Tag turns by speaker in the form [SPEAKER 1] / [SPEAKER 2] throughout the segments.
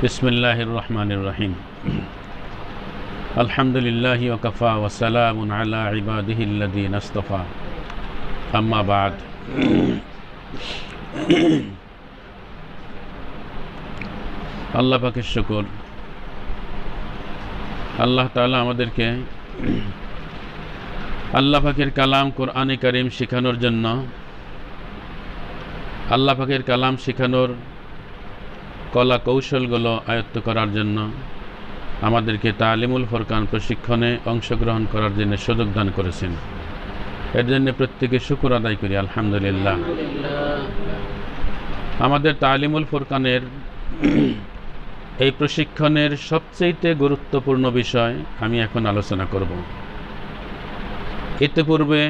[SPEAKER 1] বিসমিল্লাহির রহমানির রহিম। আলহামদুলিল্লাহি ওয়া কাফা ওয়া সালামুন আলা ইবাদিহিল্লাযীনা ইসতাফা। আম্মা বা'দ। আল্লাহ পাকের শুকর, আল্লাহ তাআলা আমাদেরকে আল্লাহ পাকের কালাম কোরআনে কারীম শেখানোর জন্য, আল্লাহ পাকের কালাম শেখানোর কলা কৌশলগুলো আয়ত্ত করার জন্য আমাদেরকে তালিমুল ফুরকান প্রশিক্ষণে অংশগ্রহণ করার জন্য সুযোগ দান করেছেন। এর জন্য প্রত্যেকে শুকর আদায় করি আলহামদুলিল্লাহ। আমাদের তালিমুল ফুরকানের এই প্রশিক্ষণের সবচেয়ে গুরুত্বপূর্ণ বিষয় আমি এখন আলোচনা করব। ইতিপূর্বে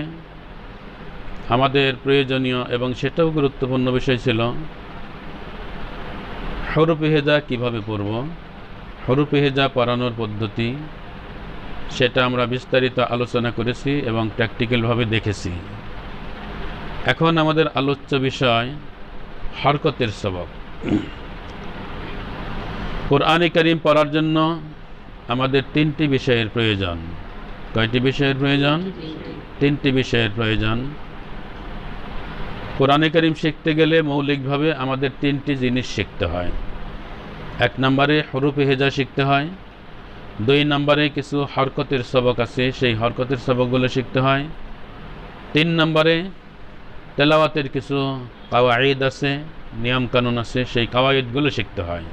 [SPEAKER 1] আমাদের প্রয়োজনীয় এবং সেটাও গুরুত্বপূর্ণ বিষয় ছিল হরফে হেজা কীভাবে পড়ব, হরফে হেজা পড়ানোর পদ্ধতি, সেটা আমরা বিস্তারিত আলোচনা করেছি এবং প্র্যাকটিক্যালভাবে দেখেছি। এখন আমাদের আলোচ্য বিষয় হরকতের সবক। কোরআনে কারীম পড়ার জন্য আমাদের তিনটি বিষয়ের প্রয়োজন। কয়টি বিষয়ের প্রয়োজন? তিনটি বিষয়ের প্রয়োজন। কোরআনে কারীম শিখতে গেলে মৌলিকভাবে আমাদের তিনটি জিনিস শিখতে হয়। এক নম্বরে হরফে হেজা শিখতে হয়, দুই নম্বরে কিছু হরকতের সবক আছে, সেই হরকতের সবকগুলো শিখতে হয়, তিন নম্বরে তেলাওয়াতের কিছু কাওয়াইদ আছে, নিয়মকানুন আছে, সেই কাওয়াইদগুলো শিখতে হয়।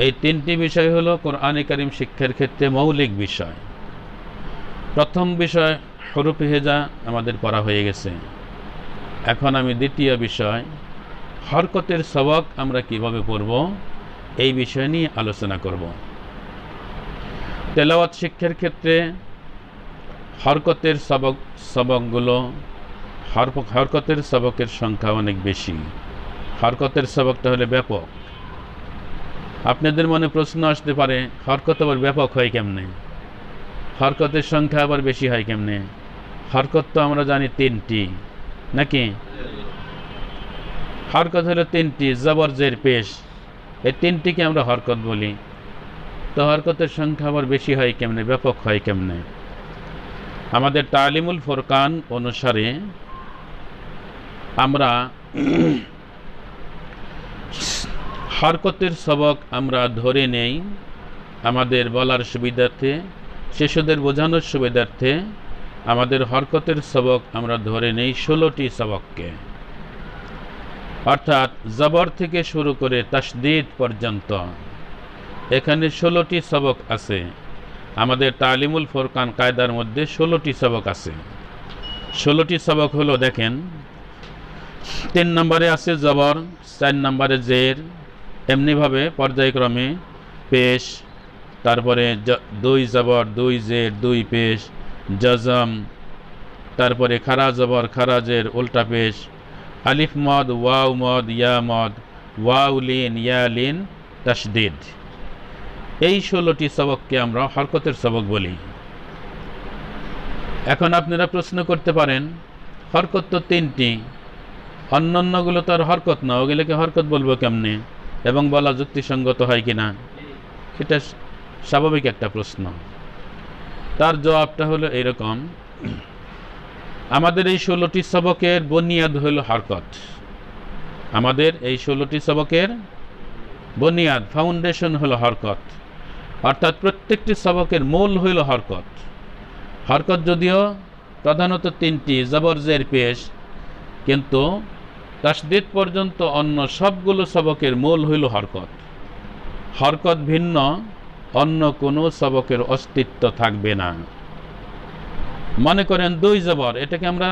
[SPEAKER 1] এই তিনটি বিষয় হলো কোরআনে কারীম শিক্ষার ক্ষেত্রে মৌলিক বিষয়। প্রথম বিষয় হরফে হেজা আমাদের পড়া হয়ে গেছে। এখন আমি দ্বিতীয় বিষয় হরকতের সবক আমরা কিভাবে পড়ব এই বিষয় নিয়ে আলোচনা করব। তেলাওয়াত শিক্ষার ক্ষেত্রে হরকতের সবকগুলো হরকতের সবকের সংখ্যা অনেক বেশি। হরকতের সবকটা হলে ব্যাপক। আপনাদের মনে প্রশ্ন আসতে পারে, হরকত আবার ব্যাপক হয় কেমনে, হরকতের সংখ্যা আবার বেশি হয় কেমনে? হরকত তো আমরা জানি তিনটি, নাকি? হরকত হলো তিনটি, জবর জের পেশ, এই তিনটিকে আমরা হরকত বলি। তো হরকতের সংখ্যা আবার বেশি হয় কেমনে, ব্যাপক হয় কেমনে? আমাদের তালিমুল ফুরকান অনুসারে আমরা হরকতের সবক আমরা ধরে নেই আমাদের বলার সুবিধার্থে, শিশুদের বোঝানোর সুবিধার্থে। আমাদের হরকতের সবক আমরা ধরে নেই 16টি সবককে, অর্থাৎ জবর থেকে শুরু করে তাসদীদ পর্যন্ত এখানে 16টি সবক আছে। আমাদের তালিমুল ফুরকান কায়দার মধ্যে 16টি সবক আছে। 16টি সবক হলো, দেখেন, 3 নম্বরে আছে জবর, 4 নম্বরে জের, এমনিভাবে পর্যায়ক্রমে পেশ, তারপরে 2 জবর 2 জের 2 পেশ, জজম, তারপরে খারা জবর খারা জের উল্টা পেশ, আলিফ মদ ওয়াও মদ ইয়া মদ, ওয়াও লিন ইয়া লিন, তাসদীদ। এই 16টি সবককে আমরা হরকতের সবক বলি। এখন আপনারা প্রশ্ন করতে পারেন, হরকত তো তিনটি, অন্যান্যগুলো তো আর হরকত না, ওগুলোকে হরকত বলবো কেমনে এবং বলা যুক্তিসঙ্গত হয় কিনা? এটা স্বাভাবিক একটা প্রশ্ন। তার জবাবটা হলো এরকম, আমাদের এই 16টি সবকের বুনিয়াদ হলো হরকত। আমাদের এই 16টি সবকের বুনিয়াদ, ফাউন্ডেশন হলো হরকত, অর্থাৎ প্রত্যেকটি সবকের মূল হইল হরকত। হরকত যদিও প্রধানত তিনটি, জবর জের পেশ, কিন্তু তাসদীদ পর্যন্ত অন্য সবগুলো সবকের মূল হইল হরকত। হরকত ভিন্ন অন্য কোনো সবকের অস্তিত্ব থাকবে না। মনে করেন 2 জবর, এটাকে আমরা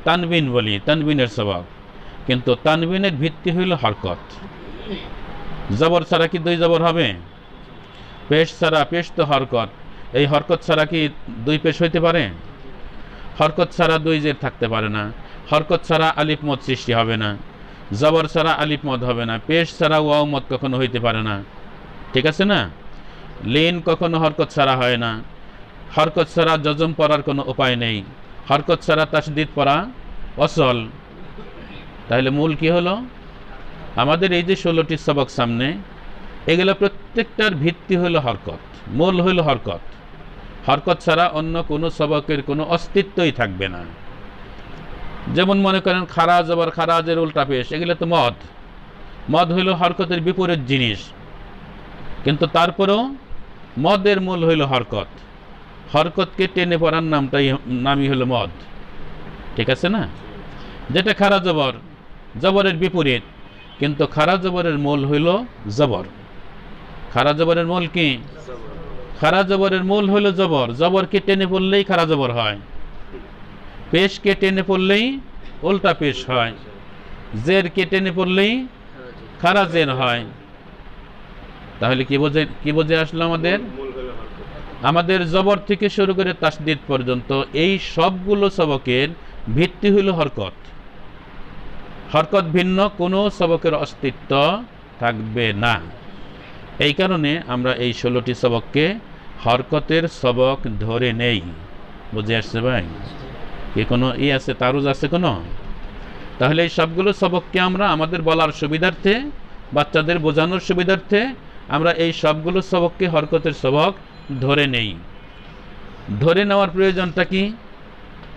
[SPEAKER 1] তানবিন বলি, তানবিনের সবক, কিন্তু তানবিনের ভিত্তি হইল হরকত। জবর ছাড়া কি 2 জবর হবে? পেশ ছাড়া, পেশ তো হরকত, এই হরকত ছাড়া কি 2 পেশ হইতে পারে? হরকত ছাড়া 2 জের থাকতে পারে না, হরকত ছাড়া আলিফ মদ সৃষ্টি হবে না, জবর ছাড়া আলিফ মদ হবে না, পেশ ছাড়া ওয়াও মদ কখনো হইতে পারে না, ঠিক আছে না? লিন কখনো হরকত ছাড়া হয় না, হরকত ছাড়া জজম পড়ার কোনো উপায় নেই, হরকত ছাড়া তাসদীদ পড়া অচল। তাহলে মূল কি হলো? আমাদের এই যে 16টি সবক সামনে, এগুলো প্রত্যেকটার ভিত্তি হলো হরকত, মূল হলো হরকত। হরকত ছাড়া অন্য কোনো সবকের কোনো অস্তিত্বই থাকবে না। যেমন মনে করেন খারাজ আবার খারাজের উল্টা পেশ, এগুলো তো মদ। মদ হইল হরকতের বিপরীত জিনিস, কিন্তু তারপরেও মদের মূল হইল হরকত। হরকতকে টেনে পড়ার নামই হলো মদ, ঠিক আছে না? যেটা খারা জবর, জবরের বিপরীত, কিন্তু খারা জবরের মূল হইল জবর। খারা জবরের মূল কি? খারা জবরের মূল হইল জবর। জবরকে টেনে পড়লেই খারা জবর হয়, পেশকে টেনে পড়লেই উল্টা পেশ হয়, জেরকে টেনে পড়লেই খারা জের হয়। তাহলে কি বোঝে আসলো আমাদের জবর থেকে শুরু করে তাসদীদ পর্যন্ত এই সবগুলো সবকের ভিত্তি হইল হরকত। হরকত ভিন্ন কোনো সবকের অস্তিত্ব থাকবে না। এই কারণে আমরা এই 16টি সবককে হরকতের সবক ধরে নেই। বুঝে আসছে ভাই? কি কোনো আছে, তারুজ আছে কোনো? তাহলে এই সবগুলো সবককে আমরা আমাদের বলার সুবিধার্থে, বাচ্চাদের বোঝানোর সুবিধার্থে আমরা এই সবগুলো সবককে হরকতের সবক ধরে নেই। ধরে নেওয়ার প্রয়োজনটা কি?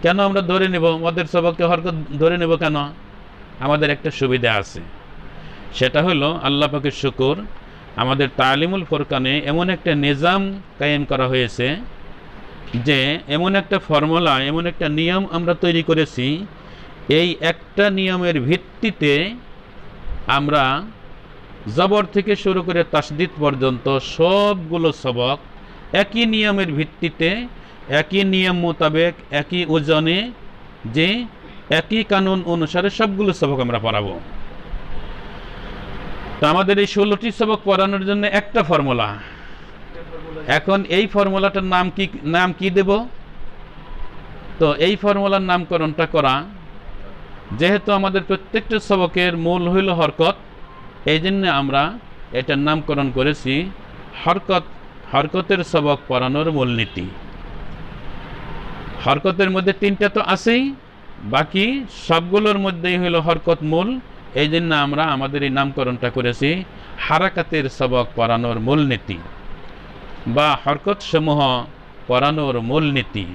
[SPEAKER 1] কেন আমরা ধরে নেব মদের সবককে হরকত ধরে নেব কেন? আমাদের একটা সুবিধা আছে, সেটা হলো আল্লাহ পাকের শুকর, আমাদের তালিমুল ফুরকানে এমন একটা নিজাম কায়েম করা হয়েছে যে এমন একটা ফর্মুলা, এমন একটা নিয়ম আমরা তৈরি করেছি। এই একটা নিয়মের ভিত্তিতে আমরা জবর থেকে শুরু করে তাসদীদ পর্যন্ত সবগুলো সবক একই নিয়মের ভিত্তিতে, একই নিয়ম মোতাবেক, একই ওজনে, যে একই কানুন অনুসারে সবগুলো সবক আমরা পড়াবো। তো আমাদের এই 16টি সবক পড়ানোর জন্য একটা ফর্মুলা। এখন এই ফর্মুলাটার নাম কি দেব? তো এই ফর্মুলার নামকরণটা করা, যেহেতু আমাদের প্রত্যেকটা সবকের মূল হইল হরকত, এই জন্য আমরা এটার নামকরণ করেছি হরকতের সবক পড়ানোর মূলনীতি। হরকতের মধ্যে 3টা তো আছেই, বাকি সবগুলোর মধ্যেই হইল হরকত মূল। এই জন্য আমরা আমাদের এই নামকরণটা করেছি হারাকাতের সবক পড়ানোর মূলনীতি বা হরকত সমূহ পড়ানোর মূলনীতি।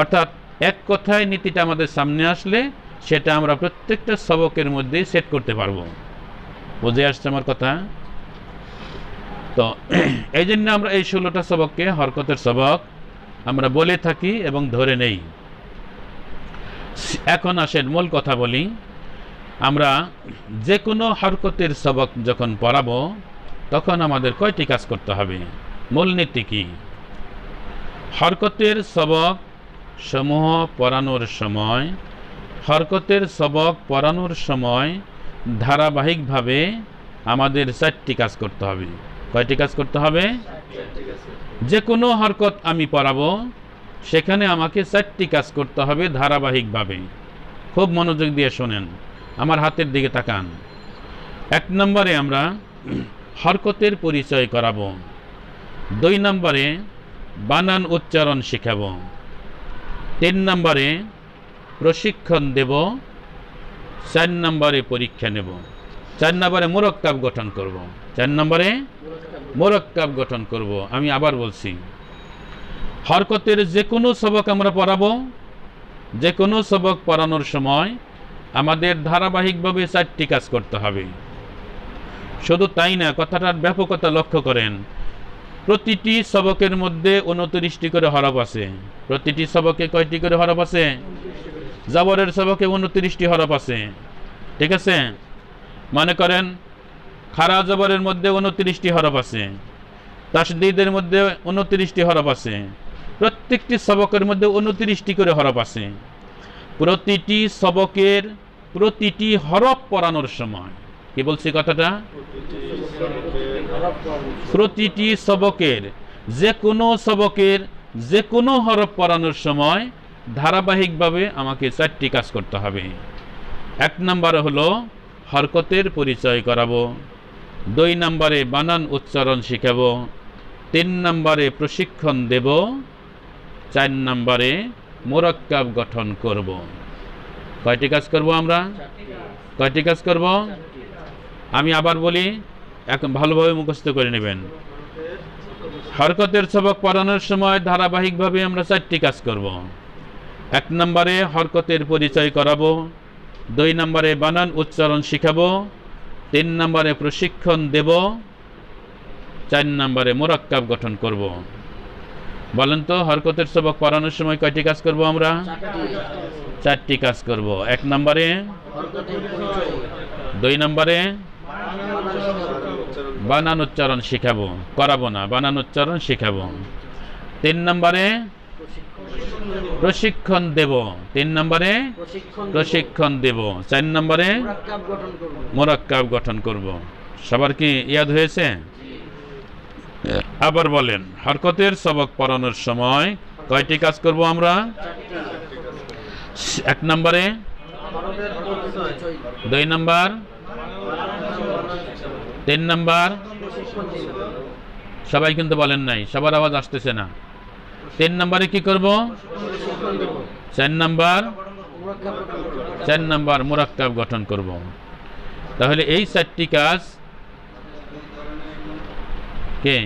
[SPEAKER 1] অর্থাৎ এক কথায় নীতিটা আমাদের সামনে আসলে সেটা আমরা প্রত্যেকটা সবকের মধ্যে সেট করতে পারবো। বুঝে আসছে আমার কথা? তো এই জন্য আমরা এই 16টা সবককে হরকতের সবক আমরা বলে থাকি এবং ধরে নেই। এখন আসেন মূল কথা বলি। আমরা যে কোনো হরকতের সবক যখন পড়াবো তখন আমাদের কয়টি কাজ করতে হবে? মূলনীতি কি? হরকতের সবক সমূহ পড়ানোর সময়, হরকতের সবক পড়ানোর সময় ধারাবাহিকভাবে আমাদের 4টি কাজ করতে হবে। কয়টি কাজ করতে হবে? যে কোনো হরকত আমি পড়াবো সেখানে আমাকে 4টি কাজ করতে হবে ধারাবাহিকভাবে। খুব মনোযোগ দিয়ে শোনেন, আমার হাতের দিকে তাকান। 1 নম্বরে আমরা হরকতের পরিচয় করাবো। 2 নম্বরে বানান উচ্চারণ শেখাবো। 3 নম্বরে প্রশিক্ষণ দেব। 4 নম্বরে পরীক্ষা নেব। 4 নম্বরে মুরাক্কাব গঠন করব। 4 নম্বরে মুরাক্কাব গঠন করব। আমি আবার বলছি, হরকতের যে কোনো সবক আমরা পড়াবো, যে কোনো সবক পড়ানোর সময় আমাদের ধারাবাহিকভাবে 4টি কাজ করতে হবে। শুধু তাই না, কথাটার ব্যাপকতা লক্ষ্য করেন। প্রতিটি সবকের মধ্যে 29টি করে হরফ আছে। প্রতিটি সবকে কয়টি করে হরফ আছে? জবরের সবকে 29টি হরফ আছে, ঠিক আছে? মনে করেন খারা জবরের মধ্যে 29টি হরফ আছে, তাসদীদের মধ্যে 29টি হরফ আছে। প্রত্যেকটি সবকের মধ্যে 29টি করে হরফ আছে। প্রতিটি সবকের প্রতিটি হরফ পড়ানোর সময়, কি বলছি কথাটা? প্রতিটি সবকের যে কোনো হরফ পড়ানোর সময় ধারাবাহিকভাবে আমাকে 4টি কাজ করতে হবে। 1 নম্বরে হলো হরকতের পরিচয় করাবো। 2 নম্বরে বানান উচ্চারণ শিখাবো। 3 নম্বরে প্রশিক্ষণ দেব। 4 নম্বরে মুরাক্কাব গঠন করব। কয়টি কাজ করব আমরা? কয়টি কাজ করব? আমি আবার বলি, এখন ভালোভাবে মুখস্থ করে নেবেন। হরকতের সবক পড়ানোর সময় ধারাবাহিকভাবে আমরা 4টি কাজ করব। 1 নম্বরে হরকতের পরিচয় করাবো, 2 নম্বরে বানান উচ্চারণ শিখাবো, 3 নম্বরে প্রশিক্ষণ দেব, 4 নম্বরে মুরাক্কাব গঠন করব। বলেন তো, হরকতের সবক পড়ানোর সময় কয়টি কাজ করব আমরা? 4টি কাজ করব। 1 নম্বরে, 2 নম্বরে বানান উচ্চারণ শিখাবো, করাবো না, বানান উচ্চারণ শিখাবো। 3 নম্বরে প্রশিক্ষণ দেব, 3 নম্বরে প্রশিক্ষণ দেব, 4 নম্বরে মুরাক্কাব গঠন করব। সবার কি ইয়াদ হয়েছে? আবার বলেন, হরকতের সবক পড়ানোর সময় কয়টি কাজ করব আমরা? 1 নম্বরে, 2 নম্বর, 3 নম্বর। সবাই কিন্তু বলেন নাই, সবার আওয়াজ আসতেছে না। 3 নম্বরে কি করব? 4 নম্বর মুরাক্কাব গঠন করব। তাহলে এই 4টি কাজ কে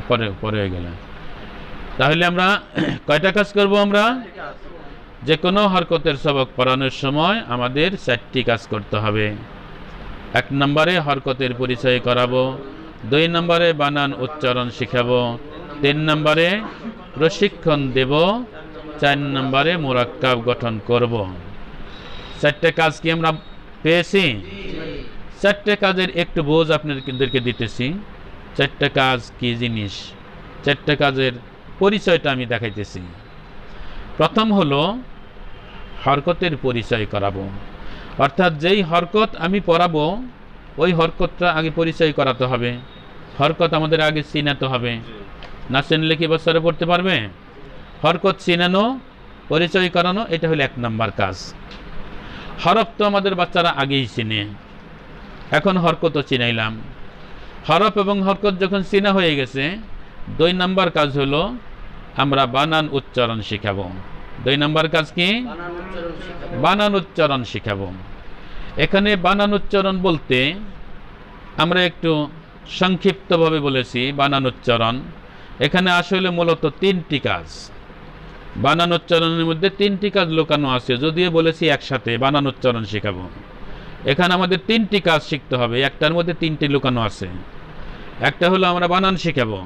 [SPEAKER 1] পরে হয়ে গেল। তাহলে আমরা কয়টা কাজ করব? আমরা যে কোনো হরকতের সবক পড়ানোর সময় আমাদের 4টি কাজ করতে হবে। 1 নম্বরে হরকতের পরিচয় করাবো, 2 নম্বরে বানান উচ্চারণ শিখাবো, 3 নম্বরে প্রশিক্ষণ দেব, 4 নম্বরে মুরাক্কাব গঠন করব। 4টে কাজ কি আমরা পেয়েছি? 4টে কাজের একটু বোঝ আপনাদেরকে দিতেছি। 4টে কাজ কি জিনিস, 4টে কাজের পরিচয়টা আমি দেখাইতেছি। প্রথম হলো হরকতের পরিচয় করাবো, অর্থাৎ যেই হরকত আমি পড়াবো ওই হরকতটা আগে পরিচয় করাতে হবে। হরকত আমাদের আগে চিনাতে হবে, না চিনলে কি বাচ্চারা পড়তে পারবে? হরকত চিনানো, পরিচয় করানো, এটা হলো 1 নম্বর কাজ। হরফ তো আমাদের বাচ্চারা আগেই চিনে, এখন হরকতও চিনাইলাম। হরফ এবং হরকত যখন চিনা হয়ে গেছে, 2 নম্বর কাজ হলো আমরা বানান উচ্চারণ শিখাবো। 2 নম্বর কাজ কি? বানান উচ্চারণ শিখাবো। এখানে বানান উচ্চারণ বলতে আমরা একটু সংক্ষিপ্তভাবে বলেছি বানান উচ্চারণ। এখানে আসলে মূলত 3টি কাজ। বানান উচ্চারণের মধ্যে 3টি কাজ লুকানো আছে, যদিও বলেছি একসাথে বানান উচ্চারণ শিখাবো। এখানে আমাদের 3টি কাজ শিখতে হবে, একটার মধ্যে 3টি লুকানো আছে। একটা হলো আমরা বানান শিখাবো,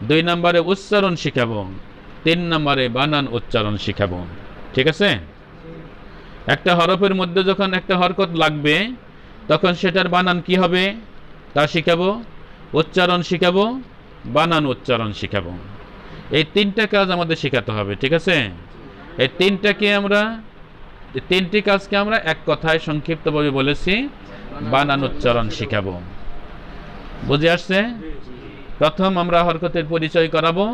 [SPEAKER 1] 2 নম্বরে উচ্চারণ শিখাবো, 3 নম্বরে বানান উচ্চারণ শিখাবো। ঠিক আছে? একটা হরফের মধ্যে যখন একটা হরকত লাগবে তখন সেটার বানান কি হবে তা শিখাবো, উচ্চারণ শিখাবো, বানান উচ্চারণ শিখাবো। এই 3টা কাজ আমাদের শেখাতে হবে। ঠিক আছে? এই 3টি কাজকে আমরা এক কথায় সংক্ষিপ্তভাবে বলেছি বানান উচ্চারণ শিখাবো। বুঝে আসছে? প্রথম আমরা হরকতের পরিচয় করাবো,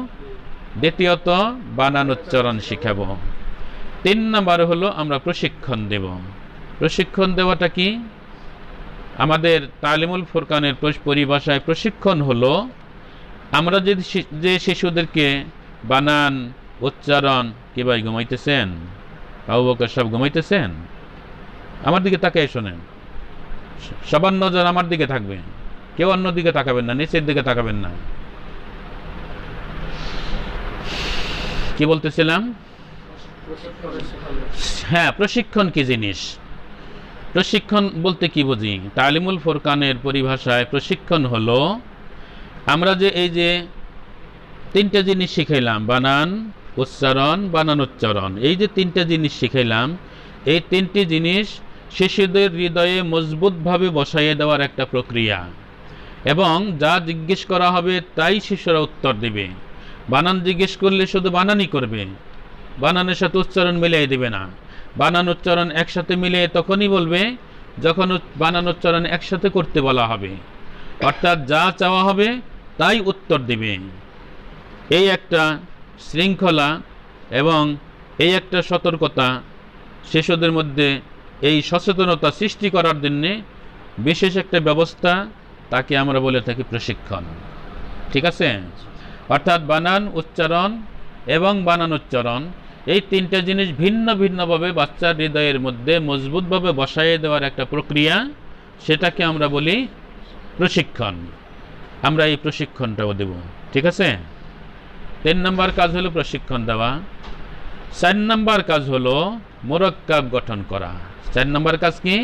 [SPEAKER 1] দ্বিতীয়ত বানান উচ্চারণ শিখাবো, 3 নম্বর হলো আমরা প্রশিক্ষণ দেব। প্রশিক্ষণ দেওয়াটা কি? আমাদের তালিমুল ফুরকানের পরিভাষায় প্রশিক্ষণ হলো আমরা যে শিশুদেরকে বানান উচ্চারণ, কি ভাই ঘুমাইতেছেন? আবু বকর সব ঘুমাইতেছেন? আমার দিকে তাকাই শোনেন, সবার নজর আমার দিকে থাকবে, কেউ অন্য দিকে তাকাবেন না, নিচের দিকে তাকাবেন না। কি বলতেছিলাম? হ্যাঁ, প্রশিক্ষণ কি জিনিস? প্রশিক্ষণ বলতে কি বুঝি? তালিমুল ফুরকানের পরিভাষায় প্রশিক্ষণ হলো আমরা যে এই যে 3টে জিনিস শিখাইলাম, বানান উচ্চারণ, বানান উচ্চারণ, এই যে 3টে জিনিস শিখাইলাম, এই 3টি জিনিস শিশুদের হৃদয়ে মজবুতভাবে বসাইয়ে দেওয়ার একটা প্রক্রিয়া। এবং যা জিজ্ঞেস করা হবে তাই শিশুরা উত্তর দেবে। বানান জিজ্ঞেস করলে শুধু বানানই করবে, বানানের সাথে উচ্চারণ মিলিয়ে দেবে না। বানান উচ্চারণ একসাথে মিলিয়ে তখনই বলবে যখন বানান উচ্চারণ একসাথে করতে বলা হবে, অর্থাৎ যা চাওয়া হবে তাই উত্তর দেবে। এই একটা শৃঙ্খলা এবং এই একটা সতর্কতা শিশুদের মধ্যে এই সচেতনতা সৃষ্টি করার জন্য বিশেষ একটা ব্যবস্থা, তাকে আমরা বলে থাকি প্রশিক্ষণ। ঠিক আছে? অর্থাৎ বানান উচ্চারণ এবং বানান উচ্চারণ এই 3টে জিনিস ভিন্ন ভিন্নভাবে বাচ্চার হৃদয়ের মধ্যে মজবুতভাবে বসাইয়ে দেওয়ার একটা প্রক্রিয়া, সেটাকে আমরা বলি প্রশিক্ষণ। আমরা এই প্রশিক্ষণটাও দেব, ঠিক আছে? 3 নম্বর কাজ হলো প্রশিক্ষণ দেওয়া। 4 নম্বর কাজ হলো মুরাক্কাব গঠন করা। 4 নম্বর কাজ কি?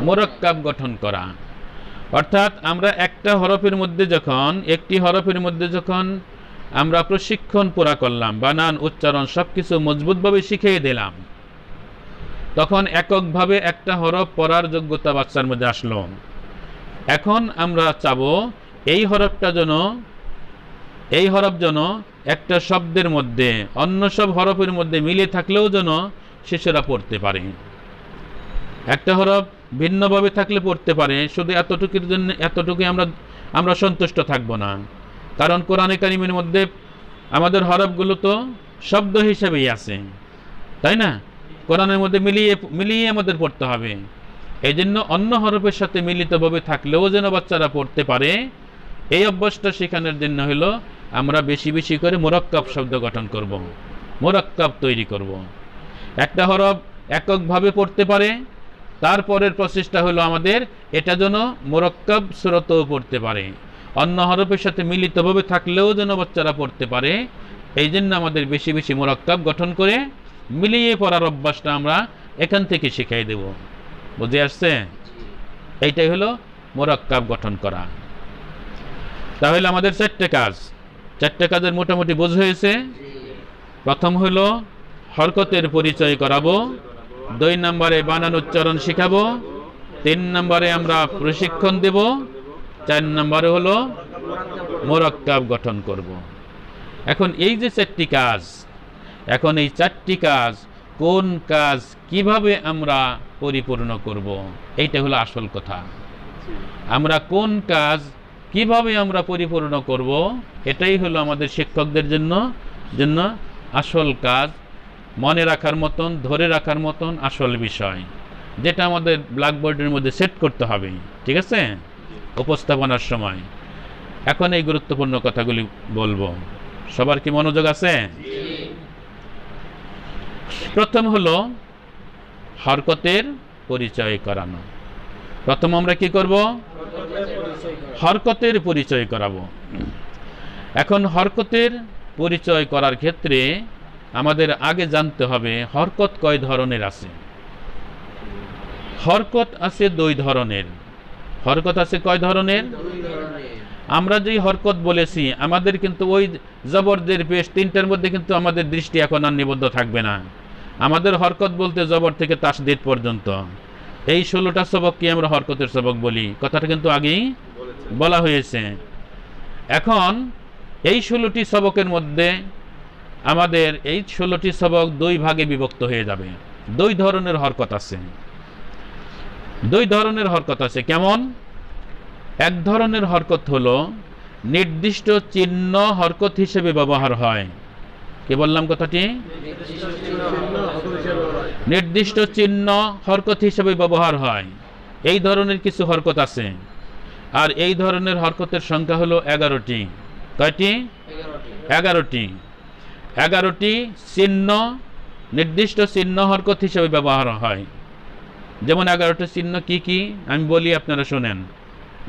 [SPEAKER 1] মুরাক্কাব গঠন করা। অর্থাৎ আমরা একটি হরফের মধ্যে যখন আমরা প্রশিক্ষণ পুরা করলাম, বানান উচ্চারণ সবকিছু মজবুতভাবে শিখিয়ে দিলাম, তখন এককভাবে একটা হরফ পড়ার যোগ্যতা বাচ্চার মধ্যে আসলো। এখন আমরা চাবো এই হরফ যেন একটা শব্দের মধ্যে অন্য সব হরফের মধ্যে মিলে থাকলেও যেন শিশুরা পড়তে পারে। একটা হরফ ভিন্নভাবে থাকলে পড়তে পারে, শুধু এতটুকুই আমরা সন্তুষ্ট থাকবো না। কারণ কোরআনে কারিমের মধ্যে আমাদের হরফগুলো তো শব্দ হিসেবেই আছে, তাই না? কোরআনের মধ্যে মিলিয়ে আমাদের পড়তে হবে। এই জন্য অন্য হরফের সাথে মিলিতভাবে থাকলেও যেন বাচ্চারা পড়তে পারে, এই অভ্যাসটা শেখানোর জন্য হলো আমরা বেশি বেশি করে মুরাক্কাব শব্দ গঠন করব, মুরাক্কাব তৈরি করব। একটা হরফ এককভাবে পড়তে পারে, তারপরের প্রচেষ্টা হলো আমাদের এটা যেন মুরাক্কাব সুরতেও পড়তে পারে, অন্য হরফের সাথে মিলিতভাবে থাকলেও যেন বাচ্চারা পড়তে পারে। এই জন্য আমাদের বেশি বেশি মুরাক্কাব গঠন করে মিলিয়ে পড়ার অভ্যাসটা আমরা এখান থেকে শিখাই দেব। বুঝে আসছে? এইটাই হলো মুরাক্কাব গঠন করা। তাহলে আমাদের 4টে কাজের মোটামুটি বোঝ হয়েছে। প্রথম হলো হরকতের পরিচয় করাবো, 2 নম্বরে বানান উচ্চারণ শিখাবো, 3 নম্বরে আমরা প্রশিক্ষণ দেব, 4 নম্বরে হলো মুরাক্কাব গঠন করব। এখন এই যে 4টি কাজ, এখন এই 4টি কাজ কোন কাজ কিভাবে আমরা পরিপূর্ণ করব, এইটা হলো আসল কথা। আমরা কোন কাজ কিভাবে আমরা পরিপূর্ণ করব, এটাই হলো আমাদের শিক্ষকদের জন্য আসল কাজ, মনে রাখার মতন, ধরে রাখার মতন আসল বিষয়, যেটা আমাদের ব্ল্যাকবোর্ডের মধ্যে সেট করতে হবে, ঠিক আছে, উপস্থাপনার সময়। এখন এই গুরুত্বপূর্ণ কথাগুলি বলবো। সবার কি মনোযোগ আছে? প্রথম হলো হরকতের পরিচয় করানো। প্রথম আমরা কি করব? হরকতের পরিচয় করাবো। এখন হরকতের পরিচয় করার ক্ষেত্রে আমাদের আগে জানতে হবে হরকত কয় ধরনের আছে। হরকত আছে 2 ধরনের। হরকত আছে কয় ধরনের? আমরা যেই হরকত বলেছি, আমাদের কিন্তু ওই জবরদের পেশ 3টার মধ্যে কিন্তু আমাদের দৃষ্টি এখন আর নিবদ্ধ থাকবে না। আমাদের হরকত বলতে জবর থেকে তাসদীদ পর্যন্ত এই 16টা সবককে আমরা হরকতের সবক বলি। কথাটা কিন্তু আগেই বলা হয়েছে। এখন এই 16টি সবকের মধ্যে আমাদের এই 16টি সবক 2 ভাগে বিভক্ত হয়ে যাবে। 2 ধরনের হরকত আছে। 2 ধরনের হরকত আছে। কেমন? এক ধরনের হরকত হলো নির্দিষ্ট চিহ্ন হরকত হিসেবে ব্যবহার হয়। কি বললাম কথাটি? নির্দিষ্ট চিহ্ন হরকত হিসেবে ব্যবহার হয়, এই ধরনের কিছু হরকত আছে। আর এই ধরনের হরকতের সংখ্যা হলো 11টি। কয়টি? 11টি। 11টি চিহ্ন, নির্দিষ্ট চিহ্ন হরকত হিসেবে ব্যবহার হয়। যেমন 11টি চিহ্ন কি কি আমি বলি, আপনারা শোনেন।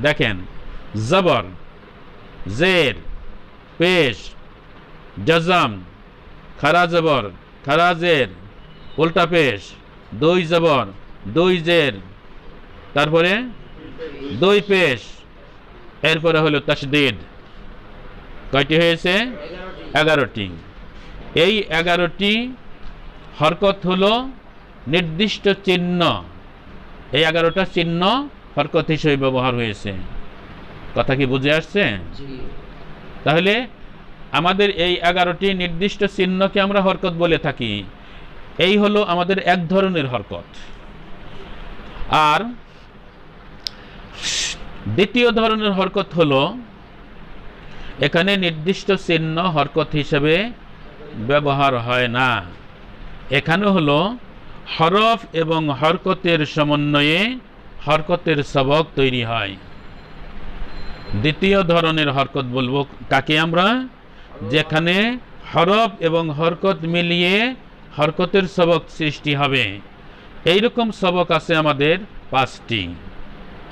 [SPEAKER 1] দেখেন, জবর, জের, পেশ, জজম, খারা জবর, খারা জের, উল্টা পেশ, 2 জবর, 2 জের, তারপরে 2 পেশ, এরপরে হলো তাসদীদ। কয়টি হয়েছে? 11টি। এই 11টি হরকত হলো নির্দিষ্ট চিহ্ন। এই 11টা চিহ্ন হরকত হিসেবে ব্যবহার হয়েছে। কথা কি বুঝে আসছে? তাহলে আমাদের এই 11টি নির্দিষ্ট চিহ্নকে আমরা হরকত বলে থাকি। এই হলো আমাদের এক ধরনের হরকত। আর দ্বিতীয় ধরনের হরকত হলো এখানে নির্দিষ্ট চিহ্ন হরকত হিসেবে ব্যবহার হয় না। এখানে হলো হরফ এবং হরকতের সমন্বয়ে হরকতের সবক তৈরি হয়। দ্বিতীয় ধরনের হরকত বলবো কাকে আমরা? যেখানে হরফ এবং হরকত মিলিয়ে হরকতের সবক সৃষ্টি হবে। এইরকম সবক আছে আমাদের 5টি।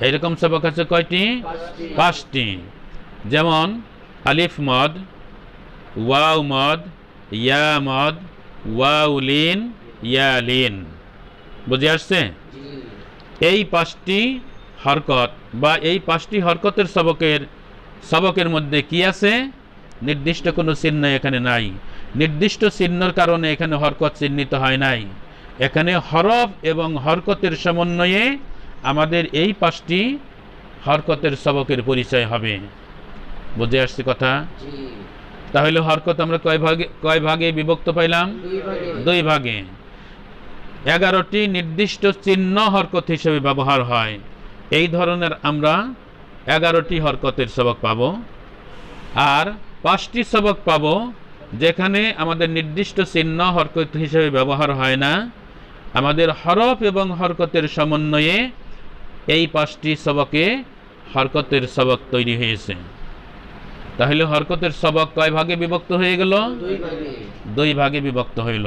[SPEAKER 1] এইরকম সবক আছে কয়টি? 5টি। যেমন আলিফ মদ, ওয়াও মদ, ইয়া মদ, ওয়াও লিন, ইয়া লিন। বুঝে আসছে? এই 5টি হরকত বা এই 5টি হরকতের সবকের মধ্যে কি আছে? নির্দিষ্ট কোনো চিহ্ন এখানে নাই। নির্দিষ্ট চিহ্নের কারণে এখানে হরকত চিহ্নিত হয় নাই। এখানে হরফ এবং হরকতের সমন্বয়ে আমাদের এই 5টি হরকতের সবকের পরিচয় হবে। বুঝে আসছে কথা? তাহলে হরকত আমরা কয় ভাগে বিভক্ত পাইলাম? 2 ভাগে। 11টি নির্দিষ্ট চিহ্ন হরকত হিসেবে ব্যবহার হয়। এই ধরনের আমরা 11টি হরকতের সবক পাবো। আর 5টি সবক পাবো যেখানে আমাদের নির্দিষ্ট চিহ্ন হরকত হিসেবে ব্যবহার হয় না। আমাদের হরফ এবং হরকতের সমন্বয়ে এই 5টি সবকে হরকতের সবক তৈরি হয়েছে। তাহলে হরকতের সবক কয় ভাগে বিভক্ত হয়ে গেল? 2 ভাগে বিভক্ত হইল।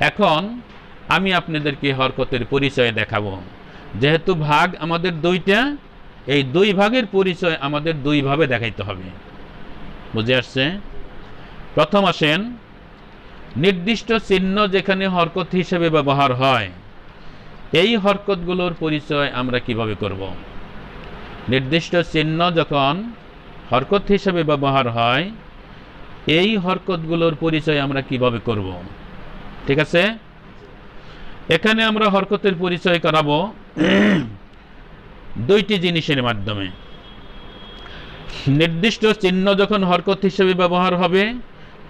[SPEAKER 1] এখন আমি আপনাদেরকে হরকতের পরিচয় দেখাবো। যেহেতু ভাগ আমাদের 2টা, এই 2 ভাগের পরিচয় আমাদের 2 ভাবে দেখাইতে হবে। বুঝে আসছে? প্রথম আসেন, নির্দিষ্ট চিহ্ন যেখানে হরকত হিসেবে ব্যবহার হয় এই হরকতগুলোর পরিচয় আমরা কিভাবে করব? নির্দিষ্ট চিহ্ন যখন হরকত হিসেবে ব্যবহার হয় এই হরকতগুলোর পরিচয় আমরা কিভাবে করব? ঠিক আছে? এখানে আমরা হরকতের পরিচয় করাবো 2টি জিনিসের মাধ্যমে। নির্দিষ্ট চিহ্ন যখন হরকত হিসেবে ব্যবহার হবে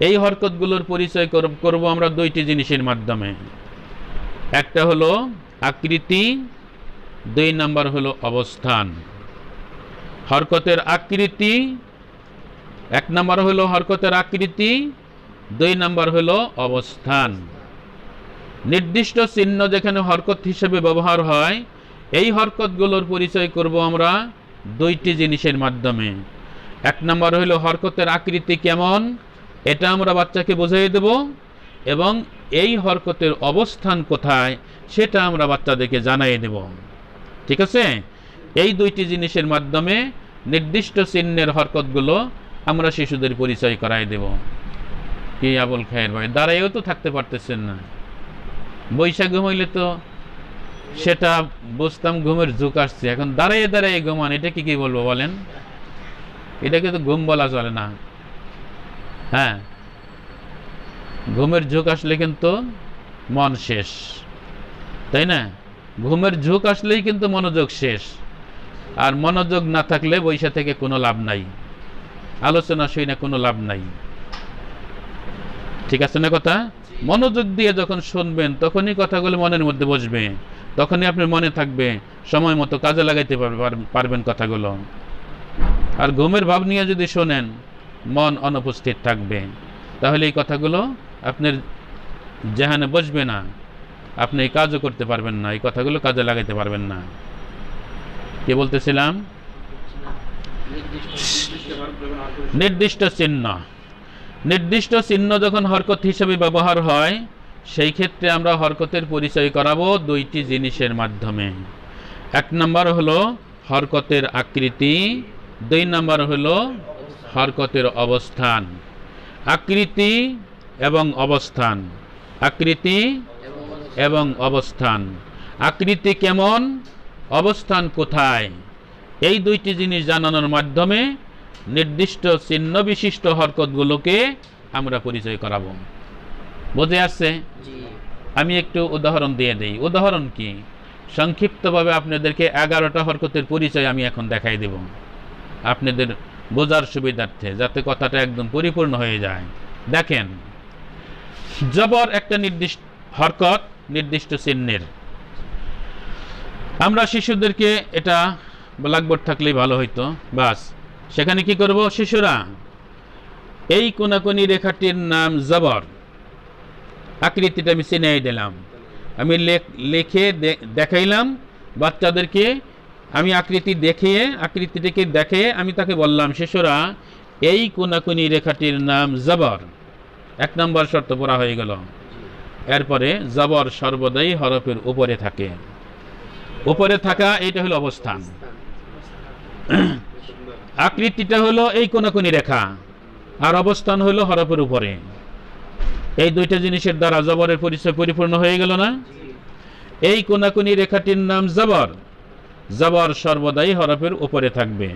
[SPEAKER 1] এই হরকতগুলোর পরিচয় করব আমরা 2টি জিনিসের মাধ্যমে। একটা হলো আকৃতি, 2 নাম্বার হলো অবস্থান। হরকতের আকৃতি, 1 নাম্বার হলো হরকতের আকৃতি, 2 নাম্বার হলো অবস্থান। নির্দিষ্ট চিহ্ন যেখানে হরকত হিসেবে ব্যবহার হয় এই হরকতগুলোর পরিচয় করব আমরা 2টি জিনিসের মাধ্যমে। 1 নাম্বার হলো হরকতের আকৃতি কেমন, এটা আমরা বাচ্চাকে বুঝিয়ে দেব, এবং এই হরকতের অবস্থান কোথায় সেটা আমরা বাচ্চাদেরকে জানিয়ে দেব। ঠিক আছে? এই 2টি জিনিসের মাধ্যমে নির্দিষ্ট চিহ্নের হরকতগুলো আমরা শিশুদের পরিচয় করাই দেব। কি আবুল খায়ের ভাই, দাঁড়াইও তো থাকতে পারতেছেন না। বৈশাখ ঘুমাইলে তো সেটা বুঝতাম, ঘুমের ঝুঁক আসছে, এখন দাঁড়াইয়ে দাঁড়াইয়ে ঘুমান, এটা কি বলবো বলেন? এটাকে তো ঘুম বলা চলে না। হ্যাঁ, ঘুমের ঝুঁক আসলে কিন্তু মন শেষ, তাই না? ঘুমের ঝুঁক আসলেই কিন্তু মনোযোগ শেষ, আর মনোযোগ না থাকলে বৈশা থেকে কোনো লাভ নাই, আলোচনা শুই না কোনো লাভ নাই। ঠিক আছে না কথা? মনোযোগ দিয়ে যখন শুনবেন তখনই কথাগুলো মনের মধ্যে বসবে, তখনই আপনার মনে থাকবে, সময় মতো কাজে লাগাইতে পারবেন কথাগুলো। আর ঘুমের ভাব নিয়ে যদি শোনেন মন অনুপস্থিত থাকবে, তাহলে এই কথাগুলো আপনার যেখানে বসবে না, আপনি এই কাজও করতে পারবেন না, এই কথাগুলো কাজে লাগাইতে পারবেন না। কি বলতেছিলাম? নির্দিষ্ট চিহ্ন, নির্দিষ্ট চিহ্ন যখন হরকত হিসেবে ব্যবহার হয় সেই ক্ষেত্রে আমরা হরকতের পরিচয় করাবো 2টি জিনিসের মাধ্যমে। 1 নাম্বার হলো হরকতের আকৃতি, 2 নাম্বার হলো হরকতের অবস্থান। আকৃতি এবং অবস্থান, আকৃতি এবং অবস্থান। আকৃতি কেমন, অবস্থান কোথায়, এই 2টি জিনিস জানানোর মাধ্যমে নির্দিষ্ট চিহ্ন বিশিষ্ট হরকতগুলোকে আমরা পরিচয় করাবো। বুঝে আসছে? আমি একটু উদাহরণ দিয়ে দেই। উদাহরণ কি? সংক্ষিপ্তভাবে আপনাদেরকে 11টা হরকতের পরিচয় আমি এখন দেখাই দেব আপনাদের বোঝার সুবিধার্থে, যাতে কথাটা একদম পরিপূর্ণ হয়ে যায়। দেখেন, জবর একটা নির্দিষ্ট হরকত, নির্দিষ্ট চিহ্নের। আমরা শিশুদেরকে, এটা ব্ল্যাকবোর্ড থাকলেই ভালো হইতো, বাস সেখানে কি করব? শিশুরা, এই কোনাকুনি রেখাটির নাম জবর, আকৃতিটা আমি চিনিয়ে দিলাম, আমি লিখে দেখাইলাম বাচ্চাদেরকে। আমি আকৃতিটিকে দেখে আমি তাকে বললাম, শিশুরা এই কোনাকুনি রেখাটির নাম জবর। 1 নম্বর শর্ত পড়া হয়ে গেল। এরপরে জবর সর্বদাই হরফের উপরে থাকে, উপরে থাকা, এটা হলো অবস্থান। আকৃতিটা হলো এই কোনাকুনি রেখা, আর অবস্থান হলো হরফের উপরে। এই দুইটা জিনিসের দ্বারা জবরের পরিচয় পরিপূর্ণ হয়ে গেল না? এই কোনাকুনি রেখাটির নাম জবর। জবর সর্বদাই হরফের উপরে থাকবে।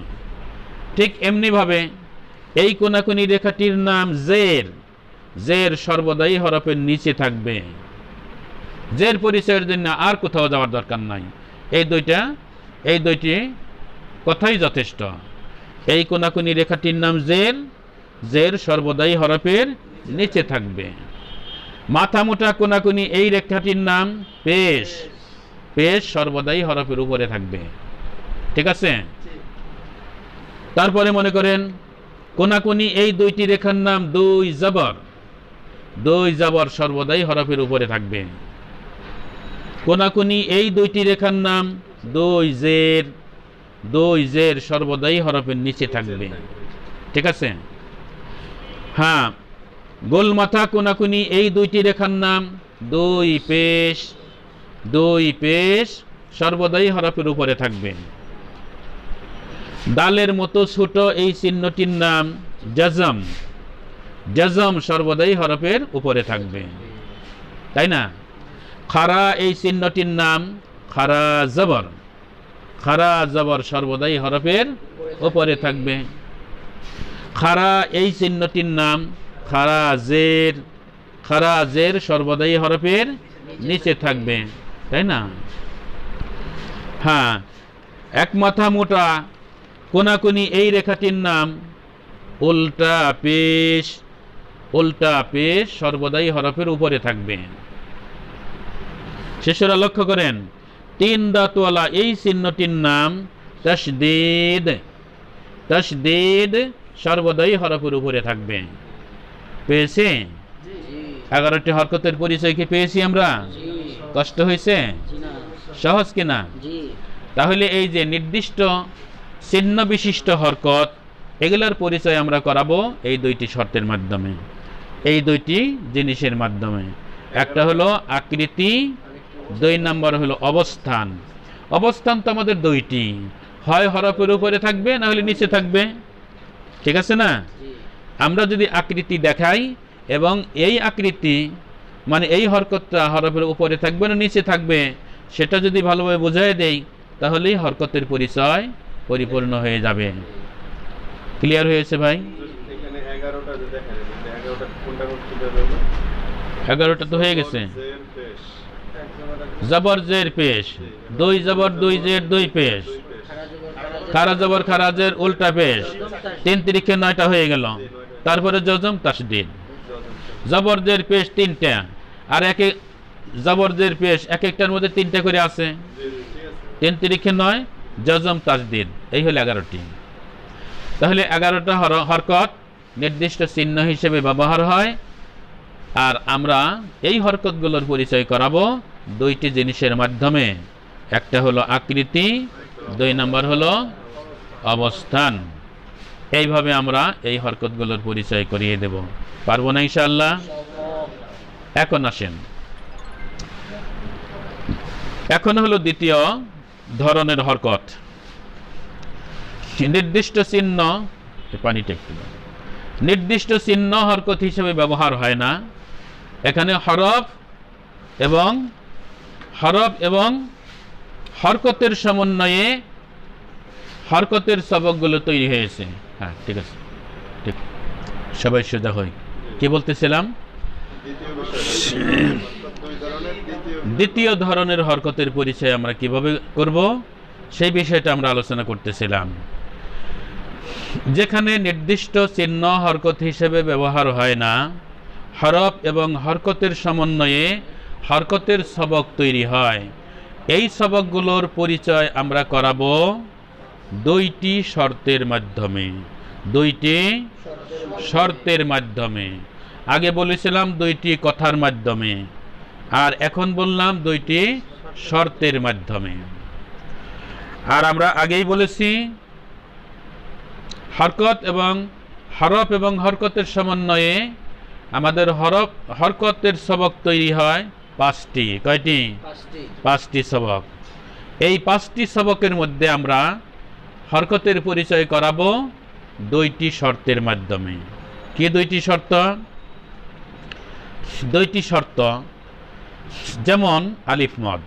[SPEAKER 1] ঠিক এমনি ভাবে এই কোনাকুনি রেখাটির নাম জের। জের সর্বদাই হরফের নিচে থাকবে। জের পরিচয়ের জন্য আর কোথাও যাওয়ার দরকার নাই। এই দুইটি কথাই যথেষ্ট। এই কোনাকুনি রেখাটির নাম জের। জের সর্বদাই হরফের নিচে থাকবে। মাথা মোটা কোনাকুনি এই রেখাটির নাম পেশ। পেশ সর্বদাই হরফের উপরে থাকবে। ঠিক আছে? তারপরে মনে করেন কোনাকুনি এই দুইটি রেখার নাম দুই জবর। দুই জবর সর্বদাই হরফের উপরে থাকবে। কোনাকুনি এই দুইটি রেখার নাম দুই জের। দুই জের সর্বদাই হরফের নিচে থাকবে। ঠিক আছে? হ্যাঁ, গোল মাথা কোনাকুনি এই দুইটি রেখার নাম দুই পেশ। দুই পেশ সর্বদাই হরফের উপরে থাকবে। ডালের মতো ছোট এই চিহ্নটির নাম জাজম। জাজম সর্বদাই হরফের উপরে থাকবে, তাই না? খারা এই চিহ্নটির নাম খারা জবর। খারা জবর সর্বদাই হরফের উপরে থাকবে। খারা এই চিহ্নটির নাম খারা জের। খারা জের সর্বদাই হরফের নিচে থাকবে, তাই না? হ্যাঁ, এক মাথা মোটা কোনাকুনি এই রেখাটির নাম উল্টা পেশ। উল্টা পেশ সর্বদাই হরফের উপরে থাকবে। শিশুরা লক্ষ্য করেন, তিন দাঁতওয়ালা এই চিহ্নটির নাম তাসদীদ। তাসদীদ সর্বদাই হরফের উপরে থাকবে। পেয়েছি? 11টি হরকতের পরিচয় কি পেয়েছি আমরা? কষ্ট হয়েছে? সহজ কিনা? তাহলে এই যে নির্দিষ্ট চিহ্ন বিশিষ্ট হরকত, এগুলার পরিচয় আমরা করাবো এই দুইটি শর্তের মাধ্যমে, এই দুইটি জিনিসের মাধ্যমে। একটা হলো আকৃতি, দুই নম্বর হলো অবস্থান। অবস্থান তো আমাদের দুইটি, হয় হরফের উপরে থাকবে না হলে নিচে থাকবে। ঠিক আছে না? আমরা যদি আকৃতি দেখাই এবং এই আকৃতি মানে এই হরকতটা হরফের উপরে থাকবে না নিচে থাকবে, সেটা যদি ভালোভাবে বোঝাই দেই, তাহলেই হরকতের পরিচয় পরিপূর্ণ হয়ে যাবে। ক্লিয়ার হয়েছে ভাই? 11টা তো হয়ে গেছে। জবর জের পেশ, দুই জবর দুই জের দুই পেশ। খারা জবর খারা জের উল্টা পেশ, 3 তিরিখে 9টা হয়ে গেল। তারপরে জজম তাসদীদ। জবর জের পেশ 3টা, আর এক জবর জের পেশ এক একটার মধ্যে 3টা করে আছে। 3 তিরিখে 9, জজম তাসদীদ, এই হলো 11টি। তাহলে 11টা হরকত নির্দিষ্ট চিহ্ন হিসেবে ব্যবহার হয়। আর আমরা এই হরকতগুলোর পরিচয় করাবো দুইটি জিনিসের মাধ্যমে। একটা হলো আকৃতি, 2 নম্বর হলো অবস্থান। এইভাবে আমরা এই হরকতগুলোর পরিচয় করিয়ে দেব। পারবো না ইনশাআল্লাহ? এখন আসেন, এখন হলো দ্বিতীয় ধরনের হরকত। নির্দিষ্ট চিহ্ন, পানিটা একটু, নির্দিষ্ট চিহ্ন হরকত হিসেবে ব্যবহার হয় না। এখানে হরফ এবং হরকতের সমন্বয়ে হরকতের সবকগুলো তৈরি হয়েছে। হ্যাঁ, ঠিক আছে, ঠিক, সবাই সোজা হয়। কি বলতেছিলাম? দ্বিতীয় ধরনের হরকতের পরিচয় আমরা কিভাবে করব, সেই বিষয়টা আমরা আলোচনা করতেছিলাম। যেখানে নির্দিষ্ট চিহ্ন হরকত হিসেবে ব্যবহার হয় না, হরফ এবং হরকতের সমন্বয়ে হরকতের সবক তৈরি হয়। এই সবকগুলোর পরিচয় আমরা করাবো দুইটি শর্তের মাধ্যমে। দুইটি শর্তের মাধ্যমে। আগে বলেছিলাম দুইটি কথার মাধ্যমে, আর এখন বললাম দুইটি শর্তের মাধ্যমে। আর আমরা আগেই বলেছি হরকত এবং হরফ এবং হরকতের সমন্বয়ে আমাদের হরকতের সবক তৈরি হয় 5টি। কয়টি? 5টি সবক। এই 5টি সবকের মধ্যে আমরা হরকতের পরিচয় করাবো দুইটি শর্তের মাধ্যমে। কি দুইটি শর্ত? দুইটি শর্ত, যেমন আলিফ মদ।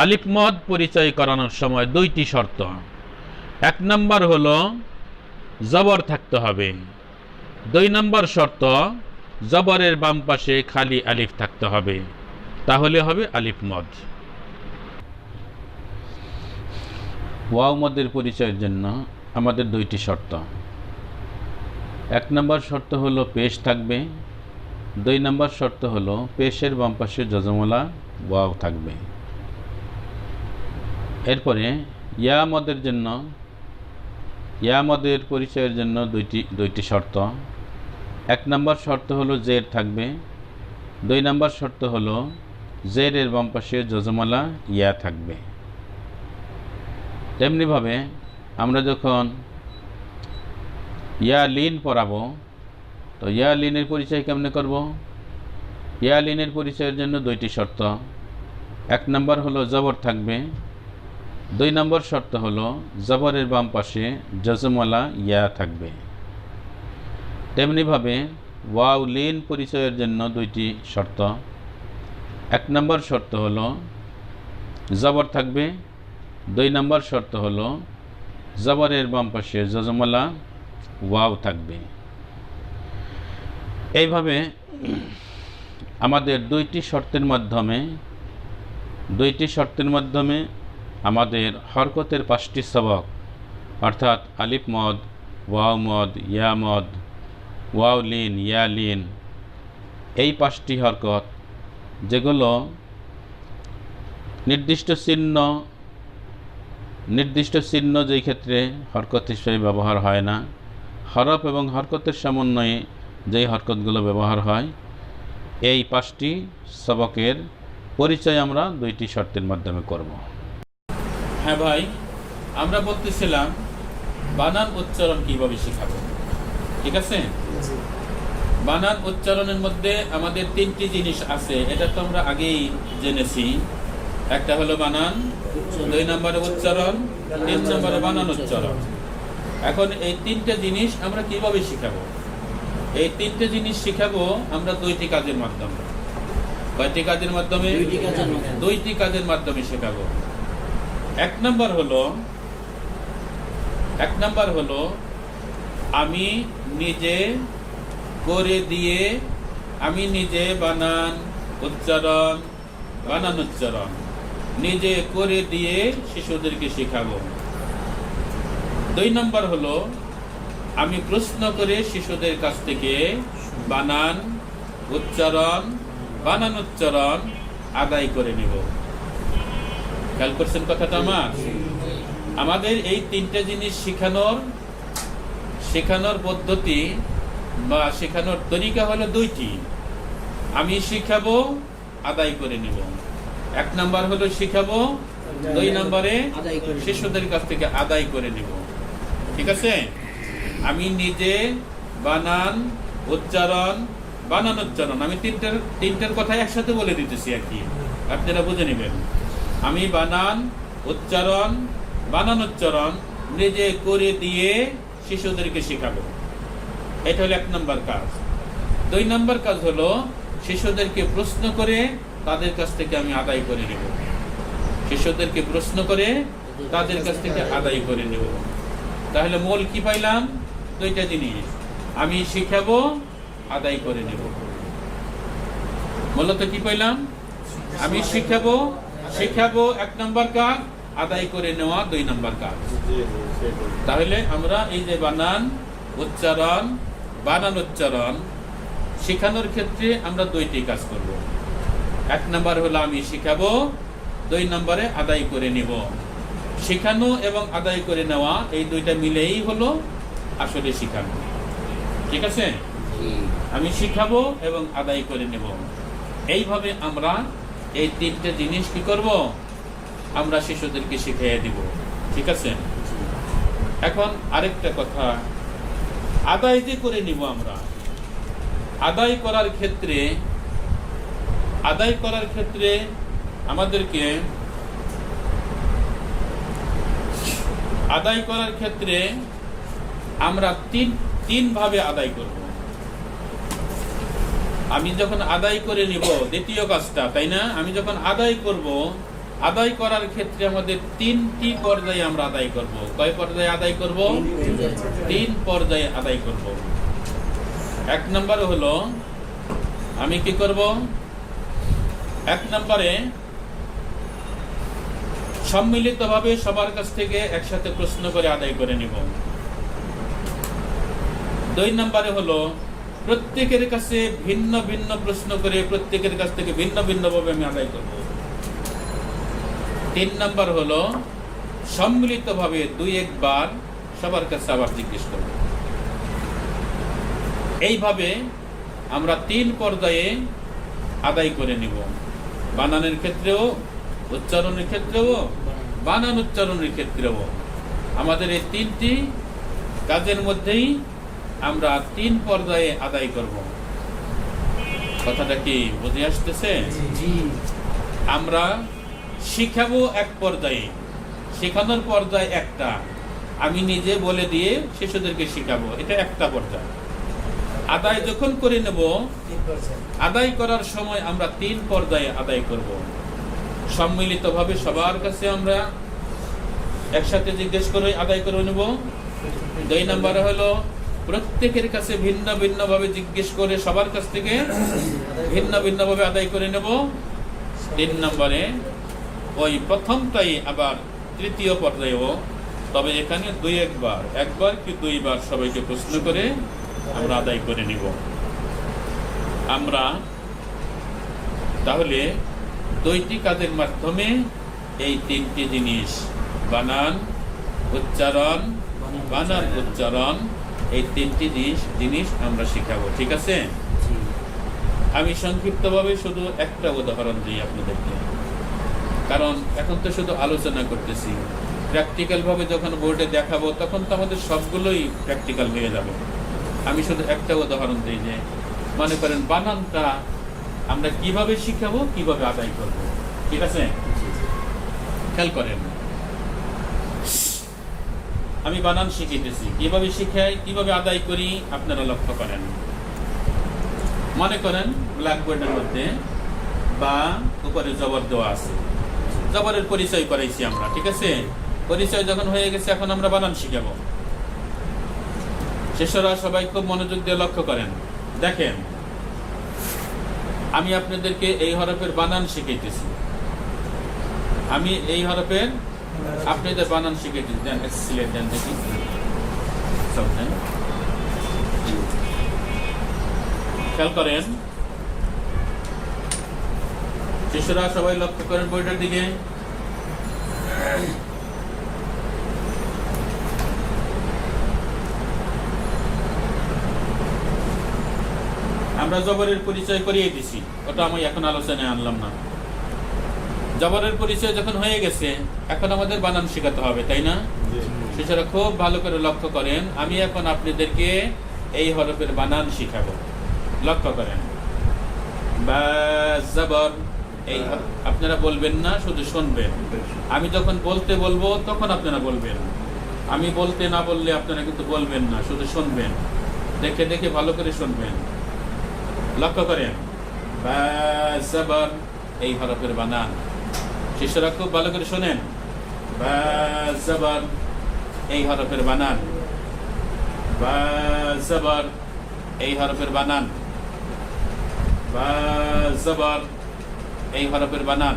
[SPEAKER 1] আলিফ মদ পরিচয় করানোর সময় দুইটি শর্ত। এক নম্বর হলো জবর থাকতে হবে। দুই নম্বর শর্ত, জবরের বাম পাশে খালি আলিফ থাকতে হবে, তাহলে হবে আলিফ মদ। ওয়াও মদের পরিচয়ের জন্য আমাদের দুইটি শর্ত। এক নম্বর শর্ত হলো পেশ থাকবে, দুই নম্বর শর্ত হলো পেশের বাম পাশে যজমলা ওয়াও থাকবে। এরপরে ইয়া মদের জন্য, ইয়া মদের পরিচয়ের জন্য দুইটি শর্ত। এক নম্বর শর্ত হলো জের থাকবে, দুই নম্বর শর্ত হলো জেরের বাম পাশে যজমলা ইয়া থাকবে। তেমনিভাবে আমরা যখন ইয়া লিন পড়াবো, তো ইয়া লিনের পরিচয় কেমনে করব? ইয়া লিনের পরিচয়ের জন্য দুইটি শর্ত। এক নম্বর হলো জবর থাকবে, দুই নম্বর শর্ত হলো জবরের বাম পাশে যজমলা ইয়া থাকবে। তেমনিভাবে ওয়াও লিন পরিচয়ের জন্য দুইটি শর্ত। এক নম্বর শর্ত হলো জবর থাকবে, দুই নম্বর শর্ত হলো জবরের বাম পাশে যজমলা ওয়াও থাকবে। এইভাবে আমাদের দুইটি শর্তের মাধ্যমে আমাদের হরকতের 5টি সবক, অর্থাৎ আলিফ মদ, ওয়াও মদ, ইয়া মদ, ওয়াও লিন, ইয়া লিন, এই 5টি হরকত, যেগুলো নির্দিষ্ট চিহ্ন যেই ক্ষেত্রে হরকত হিসেবে ব্যবহার হয় না, হরফ এবং হরকতের সমন্বয়ে যেই হরকতগুলো ব্যবহার হয়, এই 5টি সবকের পরিচয় আমরা দুইটি শর্তের মাধ্যমে করব। হ্যাঁ ভাই, আমরা বলতেছিলাম বানান উচ্চারণ কিভাবে শেখাবো, ঠিক আছে? বানান উচ্চারণের মধ্যে আমাদের 3টি জিনিস আছে, এটা তো আমরা আগেই জেনেছি। একটা হলো বানান, 2 নম্বরে উচ্চারণ, 3 নম্বরে বানান উচ্চারণ। এখন এই 3টে জিনিস আমরা কিভাবে শিখাবো? এই 3টে জিনিস শিখাবো আমরা 2টি কাজের মাধ্যমে। কয়টি কাজের মাধ্যমে? 2টি কাজের মাধ্যমে শেখাবো। এক নম্বর হলো আমি নিজে করে দিয়ে, আমি নিজে বানান উচ্চারণ নিজে করে দিয়ে শিশুদেরকে শেখাবো। 2 নম্বর হলো আমি প্রশ্ন করে শিশুদের কাছ থেকে বানান উচ্চারণ আদায় করে নিব। খেয়াল করছেন কথাটা? আমাদের এই 3টে জিনিস শেখানোর পদ্ধতি বা শেখানোর তরিকা হলো 2টি। আমি শিখাবো, আদায় করে নিব। 1 নম্বর হলো শিখাবো, 2 নম্বরে শিশুদের কাছ থেকে আদায় করে নিব। ঠিক আছে? আমি নিজে বানান উচ্চারণ আমি তিনটার কথা একসাথে বলে দিতেছি আর কি, আপনারা বুঝে নেবেন। আমি বানান উচ্চারণ নিজে করে দিয়ে শিশুদেরকে শেখাবো, এটা হলো 1 নম্বর কাজ। 2 নম্বর কাজ হলো শিশুদেরকে প্রশ্ন করে তাদের কাছ থেকে আমি আদায় করে নেব। শিশুদেরকে প্রশ্ন করে তাদের কাছ থেকে আদায় করে নেব। তাহলে মূল কি পাইলাম? 2টা জিনিস, আমি শিখাবো, আদায় করে নেব। মূলত কি পাইলাম? আমি শিখাবো 1 নম্বর কাজ, আদায় করে নেওয়া 2 নম্বর কাজ। তাহলে আমরা এই যে বানান উচ্চারণ শেখানোর ক্ষেত্রে আমরা 2টি কাজ করব। 1 নম্বর হলো আমি শিখাবো, 2 নম্বরে আদায় করে নিব। শেখানো এবং আদায় করে নেওয়া এই 2টা মিলেই হলো আসলে শেখানো। ঠিক আছে? আমি শিখাবো এবং আদায় করে নেব। এইভাবে আমরা এই 3টে জিনিস কি করব? আমরা শিশুদেরকে শিখিয়ে দিব। ঠিক আছে? এখন আরেকটা কথা, আদায় যে করে নিব আমরা, আদায় করার ক্ষেত্রে আমাদেরকে আদায় করার ক্ষেত্রে আমরা তিন ভাবে আদায় করব। আমি যখন আদায় করে নিব দ্বিতীয় কাজটা, তাই না? আমি যখন আদায় করব, আদায় করার ক্ষেত্রে আমাদের তিনটি পর্যায়ে আমরা আদায় করব। কয় পর্যায়ে আদায় করব? তিন পর্যায়ে আদায় করব। এক নম্বরে হলো আমি কি করব? এক নম্বরে সম্মিলিতভাবে সবার কাছ থেকে একসাথে প্রশ্ন করে আদায় করে নিব। দুই নম্বরে হলো প্রত্যেকের কাছে ভিন্ন ভিন্ন প্রশ্ন করে প্রত্যেকের কাছ থেকে ভিন্ন ভিন্ন ভাবে আমি আদায় করব। তিন নম্বর হলো সম্মিলিতভাবে দুই একবার সবার কাছে আবার জিজ্ঞেস করব। এইভাবে আমরা তিন পর্যায়ে আদায় করে নিব। বানানের ক্ষেত্রেও, উচ্চারণের ক্ষেত্রেও, বানান উচ্চারণের ক্ষেত্রেও আমাদের এই তিনটি কাজের মধ্যেই আমরা তিন পর্যায়ে আদায় করব। কথাটা কি বুঝে আসতেছে? আমরা শিখাবো এক পর্যায়ে, শেখানোর পর্যায়ে একটা, আমি নিজে বলে দিয়ে শিশুদেরকে শিখাবো, এটা একটা পর্যায়ে। আদায় যখন করে নেব, আদায় করার সময় আমরা তিন পর্যায়ে আদায় করব। সম্মিলিতভাবে সবার কাছে আমরা একসাথে জিজ্ঞেস করে আদায় করে নেব। দুই নম্বরে হলো প্রত্যেকের কাছে ভিন্ন ভিন্ন ভাবে জিজ্ঞেস করে সবার কাছ থেকে ভিন্ন ভিন্ন ভাবে আদায় করে নেব। তিন নম্বরে ওই প্রথমটাই আবার তৃতীয় পর্যায়েও, তবে এখানে একবার কি দুইবার সবাইকে প্রশ্ন করে আমরা আদায় করে নিব। আমরা তাহলে দুইটি কাজের মাধ্যমে এই তিনটি জিনিস, বানান উচ্চারণ, এই তিনটি জিনিস আমরা শিখাবো। ঠিক আছে? আমি সংক্ষিপ্তভাবে শুধু একটা উদাহরণ দিই আপনাদেরকে, কারণ এখন তো শুধু আলোচনা করতেছি। প্র্যাকটিক্যাল ভাবে যখন বোর্ডে দেখাবো তখন তো আমাদের সবগুলোই প্র্যাকটিক্যাল হয়ে যাবে। আমি শুধু একটা উদাহরণ দিই যে মনে করেন বানানটা আমরা কিভাবে শিখাবো, কিভাবে আদায় করব। ঠিক আছে? খেয়াল করেন, আমি বানান শিখাইতেছি, কিভাবে শিখাই, কিভাবে আদায় করি আপনারা লক্ষ্য করেন। মনে করেন ব্ল্যাকবোর্ডের মধ্যে বা উপরে জবর দেওয়া আছে, জবরের পরিচয় করাইছি আমরা। ঠিক আছে? পরিচয় যখন হয়ে গেছে, এখন আমরা বানান শিখাবো। শিশুরা সবাই খুব মনোযোগ দিয়ে লক্ষ্য করেন। দেখেন, আমি আপনাদেরকে এই হরফের বানান শিখাইতেছি, আমি এই হরফের আপনাদের বানান শিখাইতেছি। দেন সিলেট দেন দেখি, খেয়াল করেন শিশুরা সবাই লক্ষ্য করেন বইটার দিকে। আমরা জবরের পরিচয় করিয়ে দিছি, ওটা আমি এখন আলোচনায় আনলাম না। জবরের পরিচয় যখন হয়ে গেছে, এখন আমাদের বানান শেখাতে হবে, তাই না? শিশুরা খুব ভালো করে লক্ষ্য করেন, আমি এখন আপনাদেরকে এই হরফের বানান শিখাবো। লক্ষ্য করেন, বা জবর, এই আপনারা বলবেন না, শুধু শুনবেন। আমি যখন বলতে বলবো তখন আপনারা বলবেন, আমি বলতে না বললে আপনারা কিন্তু বলবেন না, শুধু শুনবেন। দেখে দেখে ভালো করে শুনবেন। লক্ষ্য করেন, বা জবর, এই হরফের বানান। শিশুরা খুব ভালো করে শোনেন, বা জবর, এই হরফের বানান। বা জবর, এই হরফের বানান। বা জবর, এই হরফের বানান।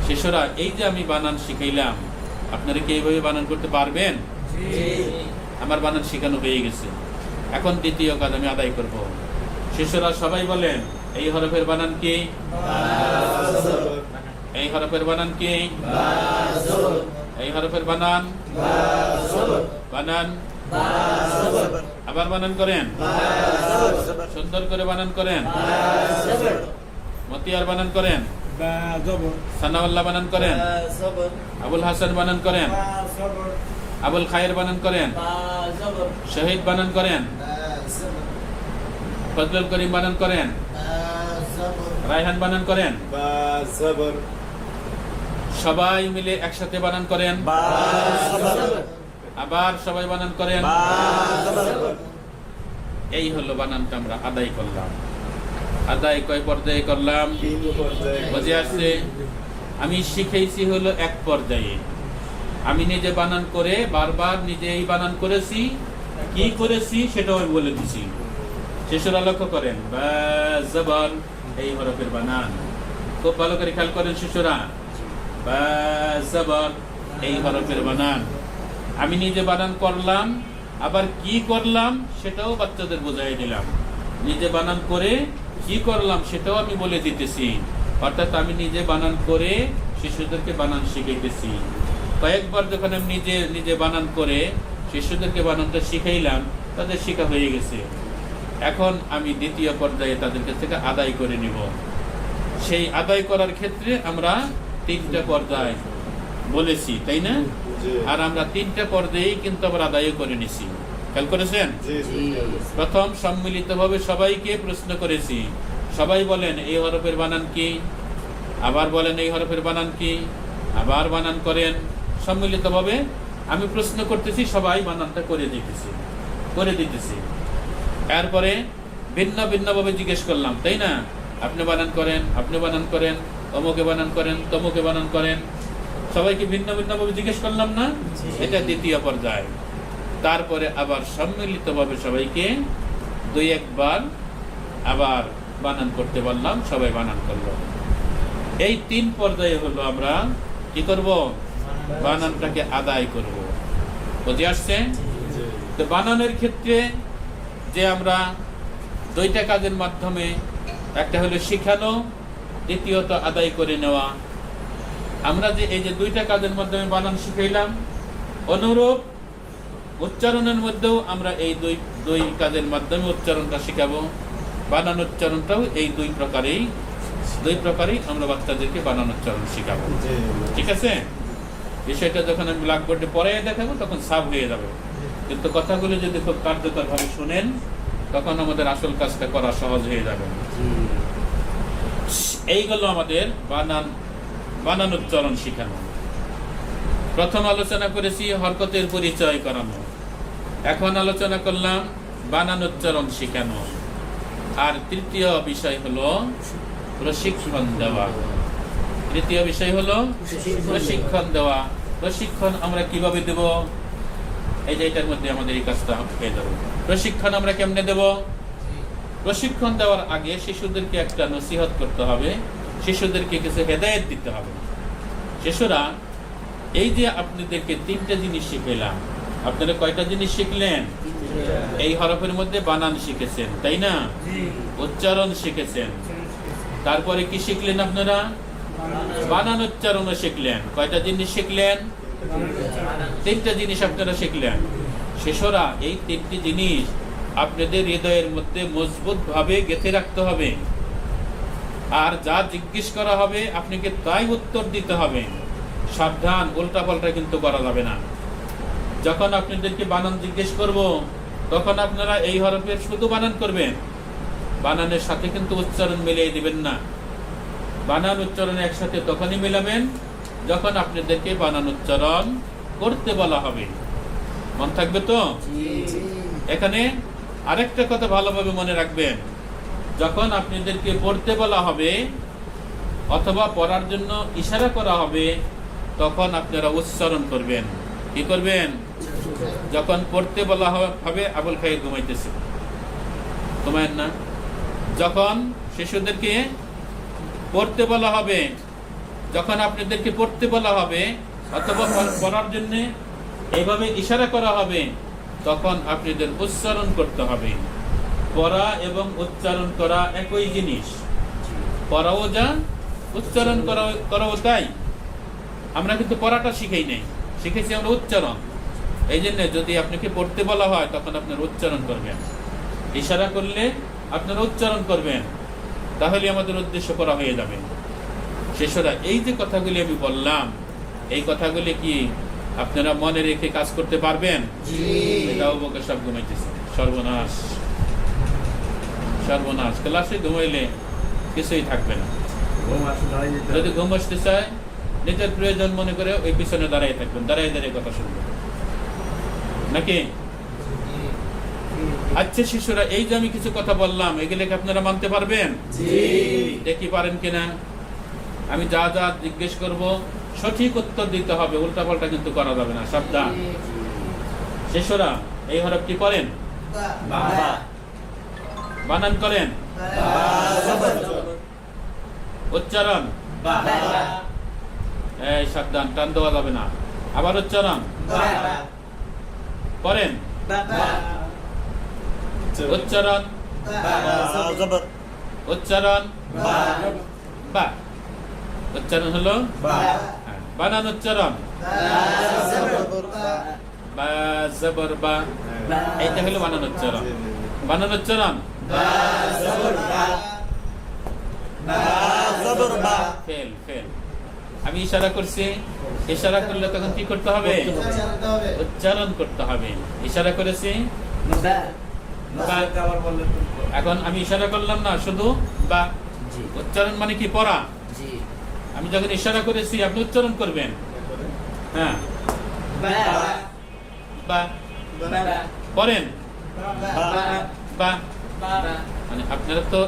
[SPEAKER 1] শিশুরা, এই যে আমি বানান শিখাইলাম, আপনারা কি এইভাবে বানান করতে পারবেন? আমার বানান শেখানো হয়ে গেছে, এখন দ্বিতীয় কাজ আমি আদায় করব। শিশুরা সবাই বলেন, এই হরফের বানান কি? এই হরফের বানান কি? এই হরফের বানান বানান আবার বানান করেন, সুন্দর করে বানান করেন। মতিয়ার বানান করেন, সানাউল্লাহ বানান করেন, আবুল হাসান বানান করেন, আবুল খায়ের বানান করেন, শহীদ বানান করেন, ফজলুল করিম বানান করেন, রায়হান বানান করেন। সবাই মিলে একসাথে বানান করেন। আবার সবাই বানান করেন। এই হলো বানানটা আমরা আদায় করলাম। আদায় কয় পর্যায়ে করলাম? বুঝে আসছে? আমি শিখেছি হলো এক পর্যায়ে। আমি নিজে বানান করে বারবার নিজেই বানান করেছি, কি করেছি সেটাও আমি বলে দিছি। শিশুরা লক্ষ্য করেন, বা জবর এই হরফের বানান খুব ভালো করে খেয়াল করেন শিশুরা। বা জবর এই হরফের বানান আমি নিজে বানান করলাম, আবার কি করলাম সেটাও বাচ্চাদের বোঝাই দিলাম। নিজে বানান করে কি করলাম সেটাও আমি বলে দিতেছি। অর্থাৎ আমি নিজে বানান করে শিশুদেরকে বানান শিখাইতেছি। কয়েকবার যখন আমি নিজে নিজে বানান করে শিশুদেরকে বানানটা শিখাইলাম, তাদের শেখা হয়ে গেছে। এখন আমি দ্বিতীয় পর্যায়ে তাদের কাছ থেকে আদায় করে নিব। সেই আদায় করার ক্ষেত্রে আমরা 3টা পর্যায় বলেছি, তাই না? আর আমরা 3টা পর্যায়েই কিন্তু আবার আদায় করে নিছি। খেয়াল করেছেন? প্রথম সম্মিলিতভাবে সবাইকে প্রশ্ন করেছি। সবাই বলেন এই হরফের বানান কি, আবার বলেন এই হরফের বানান কি, আবার বানান করেন। সম্মিলিতভাবে আমি প্রশ্ন করতেছি, সবাই বানানটা করে দিতেছি। এরপরে ভিন্ন ভিন্নভাবে জিজ্ঞেস করলাম, তাই না? আপনি বানান করেন, আপনি বানান করেন, অমুকে বানান করেন, তমুকে বানান করেন। সবাইকে ভিন্ন ভিন্নভাবে জিজ্ঞেস করলাম না? এটা দ্বিতীয় পর্যায়। তারপরে আবার সম্মিলিতভাবে সবাইকে 2-1 বার আবার বানান করতে বললাম, সবাই বানান করলো। এই 3 পর্যায়ে হলো আমরা কি করব? বানানটাকে আদায় করব। বুঝে আসছে? তো বানানের ক্ষেত্রে যে আমরা 2টা কাজের মাধ্যমে, একটা হলো শিখানো, দ্বিতীয়ত আদায় করে নেওয়া। আমরা যে এই যে 2টা কাজের মাধ্যমে বানান শিখাইলাম, অনুরূপ উচ্চারণের মধ্যেও আমরা এই দুই কাজের মাধ্যমে উচ্চারণটা শিখাবো। বানান উচ্চারণটাও এই দুই প্রকারেই আমরা বাচ্চাদেরকে বানান উচ্চারণ শিখাবো। ঠিক আছে? বিষয়টা যখন আমি ব্ল্যাকবোর্ডে পড়ে দেখাবো তখন সাফ হয়ে যাবে, কিন্তু কথাগুলো যদি খুব কার্যকরভাবে শুনেন তখন আমাদের আসল কাজটা করা সহজ হয়ে যাবে। এইগুলো আমাদের বানান উচ্চারণ শিখানো। প্রথম আলোচনা করেছি হরকতের পরিচয় করানো, এখন আলোচনা করলাম বানান উচ্চারণ শিখানো। আর তৃতীয় বিষয় হলো প্রশিক্ষণ দেওয়া। প্রশিক্ষণ আমরা কিভাবে দেব? এই যে এটার মধ্যে আমাদের এই কাজটা হয়ে যাবে। প্রশিক্ষণ আমরা কেমনে দেব? প্রশিক্ষণ দেওয়ার আগে শিশুদেরকে একটা নসিহত করতে হবে, শিশুদেরকে কিছু হেদায়েত দিতে হবে। শিশুরা, এই যে আপনাদেরকে 3টা জিনিস শিখাইলাম, আপনারা কয়টা জিনিস শিখলেন? এই হরফের মধ্যে বানান শিখেছেন, তাই না? উচ্চারণ শিখেছেন। তারপরে কি শিখলেন আপনারা? বানান উচ্চারণও শিখলেন। কয়টা জিনিস শিখলেন? 3টা জিনিস আপনারা শিখলেন। শিশুরা, এই 3টি জিনিস আপনাদের হৃদয়ের মধ্যে মজবুত ভাবে গেঁথে রাখতে হবে। আর যা জিজ্ঞেস করা হবে আপনাকে তাই উত্তর দিতে হবে। সাবধান, উল্টাপাল্টা কিন্তু করা যাবে না। যখন আপনাদেরকে বানান জিজ্ঞেস করব তখন আপনারা এই হরফের শুধু বানান করবেন, বানানের সাথে কিন্তু উচ্চারণ মিলিয়ে দিবেন না। বানান উচ্চারণ একসাথে তখনই মেলাবেন যখন আপনাদেরকে বানান উচ্চারণ করতে বলা হবে। মন থাকবে তো? এখানে আরেকটা কথা ভালোভাবে মনে রাখবেন, যখন আপনাদেরকে পড়তে বলা হবে অথবা পড়ার জন্য ইশারা করা হবে তখন আপনারা উচ্চারণ করবেন। কি করবেন? যখন পড়তে বলা হবে, আবুল খায়ের ঘুমাইতেছে, ঘুমায়েন না। যখন শিশুদেরকে পড়তে বলা হবে, যখন আপনাদেরকে পড়তে বলা হবে অথবা পড়ার জন্য এইভাবে ইশারা করা হবে তখন আপনাদের উচ্চারণ করতে হবে। পড়া এবং উচ্চারণ করা একই জিনিস। পড়াও যা, উচ্চারণ করাও তাই। আমরা কিন্তু পড়াটা শিখাই নাই, শিখেছি আমরা উচ্চারণ। এই জন্য যদি আপনাকে পড়তে বলা হয় তখন আপনার উচ্চারণ করবেন, ইশারা করলে আপনারা উচ্চারণ করবেন, তাহলে আমাদের উদ্দেশ্য করা হয়ে যাবে। শিশুরা, এই যে কথাগুলি আমি বললাম, এই কথাগুলি কি আপনারা মনে রেখে কাজ করতে পারবেন? এটাও বকে সব ঘুমাইতেছে। সর্বনাশ, ক্লাসে ঘুমাইলে কিছুই থাকবে না। যদি ঘুম আসতে চায় নিজের প্রয়োজন মনে করে ওই পিছনে দাঁড়িয়ে থাকবেন, দাঁড়িয়ে দাঁড়িয়ে কথা শুনবেন নাকি? আচ্ছা শিশুরা, এই যে আমি কিছু কথা বললাম এগুলো কি আপনারা মানতে পারবেন? দেখি পারেন কিনা। আমি যা যা জিজ্ঞেস করব সঠিক উত্তর দিতে হবে, উল্টাপাল্টা কিন্তু করা যাবে না, সাবধান। শিশুরা, এই হরফটি পড়েন, বানান করেন, উচ্চারণ, এই সাবধান, টান দেওয়া যাবে না। আবার উচ্চারণ পড়েন, উচ্চারণ, উচ্চারণ, বা উচ্চারণ হলো বানান, উচ্চারণ বা জবর বা, এইটা হলো বানান উচ্চারণ। বানান উচ্চারণ ফেল ফেল। আমি ইশারা করছি, ইশারা করলে তখন কি করতে হবে? উচ্চারণ করতে হবে। ইশারা করেছি, এখন আমি ইশারা করলাম না, শুধু বা। উচ্চারণ মানে কি? পড়া। আমি যখন ইশারা করেছি আপনি উচ্চারণ করবেন। হ্যাঁ, বা পড়েন, বা। মানে আপনারা তো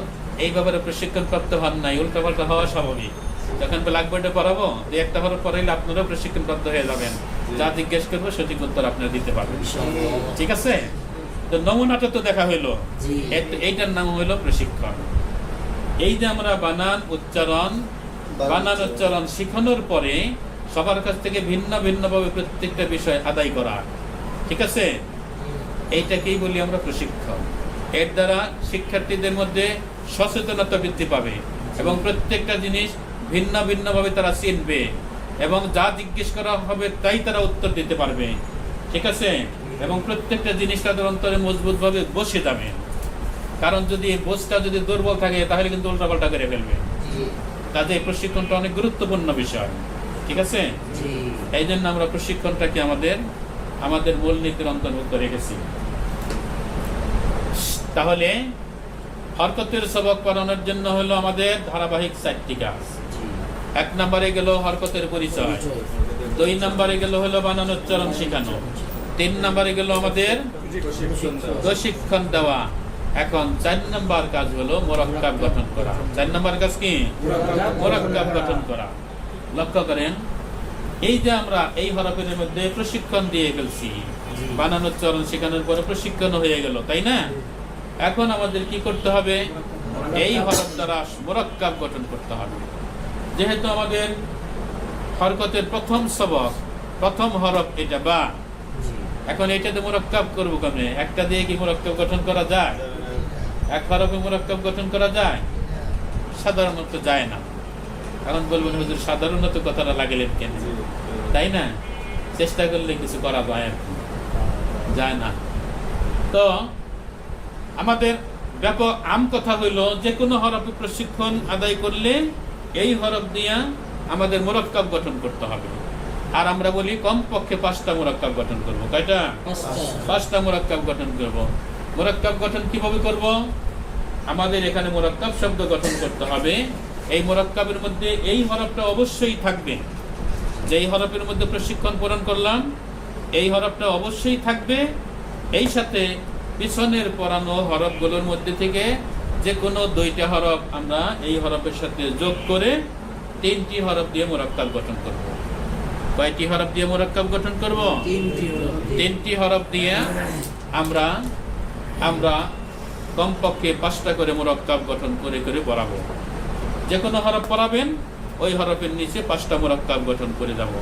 [SPEAKER 1] এই ব্যাপারে প্রশিক্ষণ প্রাপ্ত হন নাই, উল্টাপাল্টা হওয়া স্বাভাবিক। যখন ব্ল্যাকবোর্ডে পড়াবো, দুই একটা হরফ পড়াইলে আপনারাও প্রশিক্ষণ প্রাপ্ত হয়ে যাবেন। যা জিজ্ঞেস করবো সঠিক উত্তর আপনারা দিতে পারবেন, ঠিক আছে? তো নমুনাটা তো দেখা হইলো, এইটার নাম হইলো প্রশিক্ষণ। এই যে আমরা বানান উচ্চারণ শিখানোর পরে সবার কাছ থেকে ভিন্ন ভিন্ন ভাবে প্রত্যেকটা বিষয় আদায় করা, ঠিক আছে? এইটাকেই বলি আমরা প্রশিক্ষণ। এর দ্বারা শিক্ষার্থীদের মধ্যে সচেতনতা বৃদ্ধি পাবে এবং প্রত্যেকটা জিনিস ভিন্ন ভিন্ন ভাবে তারা চিনবে এবং যা জিজ্ঞেস করা হবে তাই তারা উত্তর দিতে পারবে, ঠিক আছে? এবং প্রত্যেকটা জিনিস তাদের অন্তরে মজবুত ভাবে বসে যাবে। কারণ যদি বোঝটা যদি দুর্বল থাকে তাহলে কিন্তু উল্টাপাল্টা করে ফেলবে। কাজে এই প্রশিক্ষণটা অনেক গুরুত্বপূর্ণ বিষয়, ঠিক আছে? এই জন্য আমরা প্রশিক্ষণটাকে আমাদের মূলনীতির অন্তর্ভুক্ত রেখেছি। তাহলে হরকতের সবক পড়ানোর জন্য হলো আমাদের ধারাবাহিক 4টি কাজ। 1 নম্বরে গেল হরকতের পরিচয়, 2 নম্বরে গেল হলো বানান উচ্চারণ শেখানো, 3 নম্বরে গেল আমাদের প্রশিক্ষণ দেওয়া। এখন 4 নম্বর কাজ হলো মুরাক্কাব গঠন করা। 4 নম্বর কাজ কি? মুরাক্কাব গঠন করা। লক্ষ্য করেন, এই যে আমরা এই হরফের মধ্যে প্রশিক্ষণ দিয়ে ফেলছি, বানান উচ্চারণ শেখানোর পরে প্রশিক্ষণ হয়ে গেল, তাই না? এখন আমাদের কি করতে হবে? এই হরফ দ্বারা মুরাক্কাব গঠন করতে হবে। যেহেতু আমাদের হরকতের প্রথম সবক, প্রথম হরফ এটা বা, এখন এটাতে মুরাক্কাব করবো কেমনে? একটা দিয়ে কি মুরাক্কাব গঠন করা যায়? এক হরফে মুরাক্কাব গঠন করা যায়? সাধারণত যায় না। এখন বলবেন হুজুর সাধারণত কথাটা লাগালেন কেন? তাই না? চেষ্টা করলে কিছু করা যায়, যায় না। তো আমাদের ব্যাপক আম কথা হইলো, যে কোনো হরফে প্রশিক্ষণ আদায় করলে এই হরফ দিয়া আমাদের মুরাক্কাব গঠন করতে হবে। আর আমরা বলি কমপক্ষে 5টা মুরাক্কাব গঠন করব। কয়টা? 5টা মুরাক্কাব গঠন করব। মুরাক্কাব গঠন কিভাবে করব? আমাদের এখানে মুরাক্কাব শব্দ গঠন করতে হবে। এই মুরাক্কাবের মধ্যে এই হরফটা অবশ্যই থাকবে। যেই হরফের মধ্যে প্রশিক্ষণ পূরণ করলাম এই হরফটা অবশ্যই থাকবে। এই সাথে পিছনের পড়ানো হরফগুলোর মধ্যে থেকে যে কোনো 2টা হরফ আমরা এই হরফের সাথে যোগ করে 3টি হরফ দিয়ে মুরাক্কাব গঠন করব। কয়টি হরফ দিয়ে মুরাক্কাব গঠন করব? 3টি হরফ দিয়ে আমরা কমপক্ষে 5টা করে মুরাক্কাব গঠন করে করে পড়াবো। যে কোনো হরফ পড়াবেন ওই হরফের নিচে 5টা মুরাক্কাব গঠন করে যাব।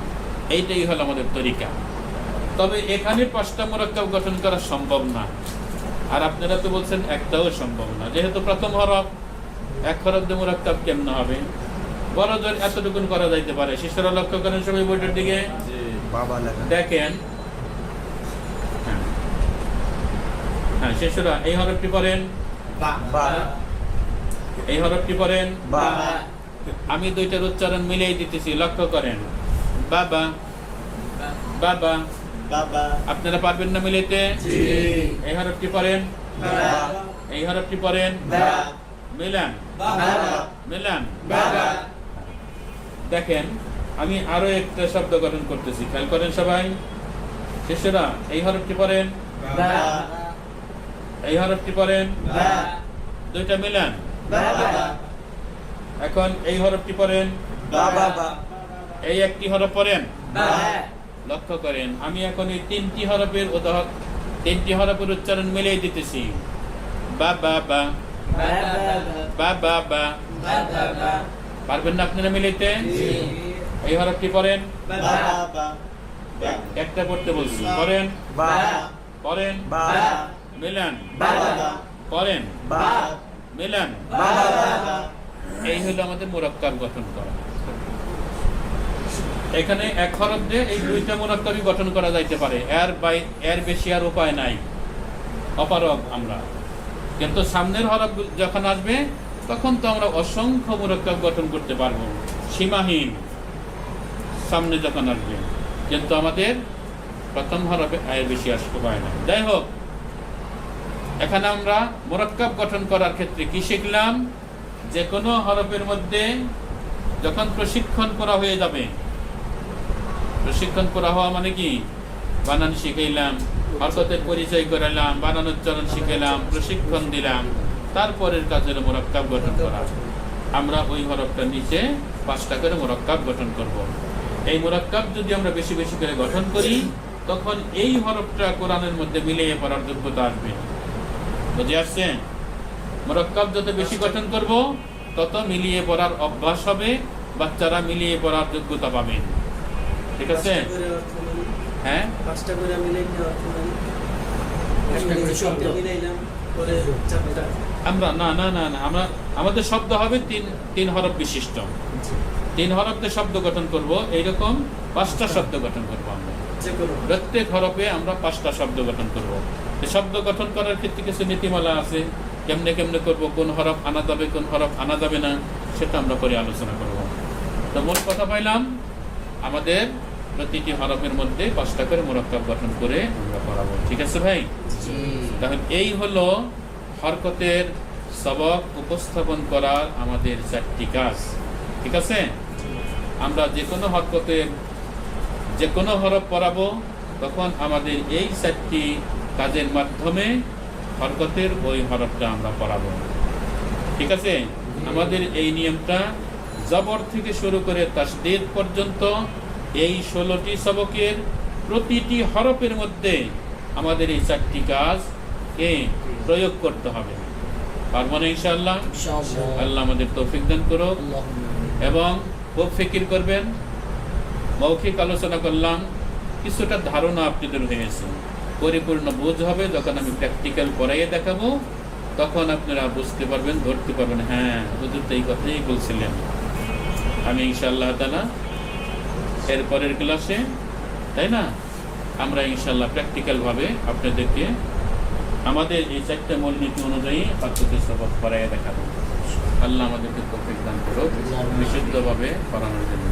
[SPEAKER 1] এইটাই হলো আমাদের তরিকা। তবে এখানে 5টা মুরাক্কাব গঠন করা সম্ভব না। আর আপনারা তো বলছেন একটাও সম্ভব না, যেহেতু প্রথম হরফ। এক হরফ দিয়ে মুরাক্কাব কেমনে হবে? বড় জোর এতটুকুন করা যাইতে পারে। শিশুরা লক্ষ্য করেন সবাই বইটার দিকে দেখেন। হ্যাঁ শিশুরা, এই হরফটি পড়েন, এই হরফটি পড়েন। আমি 2টার উচ্চারণ মিলিয়ে দিতেছি, লক্ষ্য করেন। বাবা, বাবা। আপনারা পারবেন না মিলাইতে? এই হরফটি পড়েন, এই হরফটি পড়েন। Milan, Milan. দেখেন আমি আরো একটা শব্দ গঠন করতেছি, খেয়াল করেন সবাই। শিষ্যরা এই হরফটি পড়েন,
[SPEAKER 2] বা
[SPEAKER 1] এই হরফটি পড়েন,
[SPEAKER 2] বা
[SPEAKER 1] দুইটা মিলান।
[SPEAKER 2] বা
[SPEAKER 1] এখন এই হরফটি পড়েন,
[SPEAKER 2] বা বা
[SPEAKER 1] এই একটি হরফ পড়েন।
[SPEAKER 2] বা
[SPEAKER 1] লক্ষ্য করেন আমি এখন এই তিনটি হরফের তিনটি হরফের উচ্চারণ মিলিয়ে দিতেছি। বা বা বা বা বা বা।
[SPEAKER 2] বা
[SPEAKER 1] পারবেন না আপনারা মিলাইতে? এই হরফটি পড়েন,
[SPEAKER 2] বা বা
[SPEAKER 1] একটা পড়তে বলছি, পড়েন
[SPEAKER 2] বা
[SPEAKER 1] পড়েন
[SPEAKER 2] বা
[SPEAKER 1] মিলান,
[SPEAKER 2] বা
[SPEAKER 1] পড়েন
[SPEAKER 2] বা
[SPEAKER 1] মিলান।
[SPEAKER 2] বা
[SPEAKER 1] এই হলো আমাদের মুরাক্কাব গঠন করা। এখানে এক হরফ দিয়ে এই দুইটা মুরাক্কাবই গঠন করা যাইতে পারে, এর বেশি আর উপায় নাই, অপারগ আমরা। কিন্তু সামনের হরফ যখন আসবে তখন তো আমরা অসংখ্য মুরাক্কাব গঠন করতে পারবো, সীমাহীন সামনে যখন আসবে। কিন্তু আমাদের প্রথম হরফে এর বেশি আসতে পারে না। যাই হোক, এখানে আমরা মুরাক্কাব গঠন করার ক্ষেত্রে কি শিখলাম? যে কোনো হরফের মধ্যে যখন প্রশিক্ষণ করা হয়ে যাবে, প্রশিক্ষণ করা হওয়া মানে কি? বানান শিখাইলাম, হরকতের পরিচয় করালাম, বানান উচ্চারণ শিখাইলাম, প্রশিক্ষণ দিলাম, তারপরের কাজের মুরাক্কাব গঠন করা। আমরা ওই হরফটার নিচে 5টা করে মুরাক্কাব গঠন করব। এই মুরাক্কাব যদি আমরা বেশি বেশি করে গঠন করি তখন এই হরফটা কোরআনের মধ্যে মিলিয়ে পড়ার যোগ্যতা আসবে। বুঝে আসছে? মুরাক্কাব যত বেশি গঠন করব তত মিলিয়ে পড়ার অভ্যাস হবে, বাচ্চারা মিলিয়ে পড়ার যোগ্যতা পাবে। ঠিক আছে? হ্যাঁ,
[SPEAKER 2] 5টা করে মিলাইলে অর্থ মানে একটা করে শব্দ মিলাইলাম পরে চারটা।
[SPEAKER 1] আমরা না না না না আমরা আমাদের শব্দ হবে তিন হরফ বিশিষ্ট। 3 হরফ দিয়ে শব্দ গঠন করব, এইরকম 5টা শব্দ গঠন করব আমরা।
[SPEAKER 2] যে কোনো
[SPEAKER 1] প্রত্যেক হরফে আমরা 5টা শব্দ গঠন করব। এই শব্দ গঠন করার ক্ষেত্রে কিছু নীতিমালা আছে, কেমনে কেমনে করব, কোন হরফ আনা যাবে কোন হরফ আনা যাবে না, সেটা আমরা পরে আলোচনা করব। তো মোট কথা পাইলাম, আমাদের প্রতিটি হরফের মধ্যে 5টা করে মুরাক্কাব গঠন করে আমরা পড়াবো। ঠিক আছে ভাই? তাহলে এই হলো হরকতের সবক উপস্থাপন করার আমাদের 4টি কাজ। ঠিক আছে? আমরা যে কোনো হরকতের যে কোনো হরফ পড়াবো তখন আমাদের এই 4টি কাজের মাধ্যমে হরকতের ওই হরফটা আমরা পড়াবো। ঠিক আছে? আমাদের এই নিয়মটা জবর থেকে শুরু করে তাসদীদ পর্যন্ত এই 16টি সবকের প্রতিটি হরফের মধ্যে আমাদের এই 4টি কাজকে প্রয়োগ করতে হবে। পারবো না ইনশাআল্লাহ? আল্লাহ আমাদের তৌফিক দান করুক। এবং খুব ফিকির করবেন, মৌখিক আলোচনা করলাম, কিছুটা ধারণা আপনাদের হয়েছে, পরিপূর্ণ বুঝ হবে যখন আমি প্র্যাকটিক্যাল করাইয়ে দেখাবো, তখন আপনারা বুঝতে পারবেন, ধরতে পারবেন, হ্যাঁ হুজুর তো এই কথাই বলছিলেন। আমি ইনশাআল্লাহ তাআলা এরপরের ক্লাসে, তাই না, আমরা ইনশাআল্লাহ প্র্যাকটিক্যাল ভাবে আপনাদেরকে আমাদের এই 4টা মূলনীতি অনুযায়ী হরকতের সবক করাইয়ে দেখাবো। আল্লাহ আমাদেরকে তৌফিক দান করুক বিশুদ্ধভাবে পড়ানোর জন্য।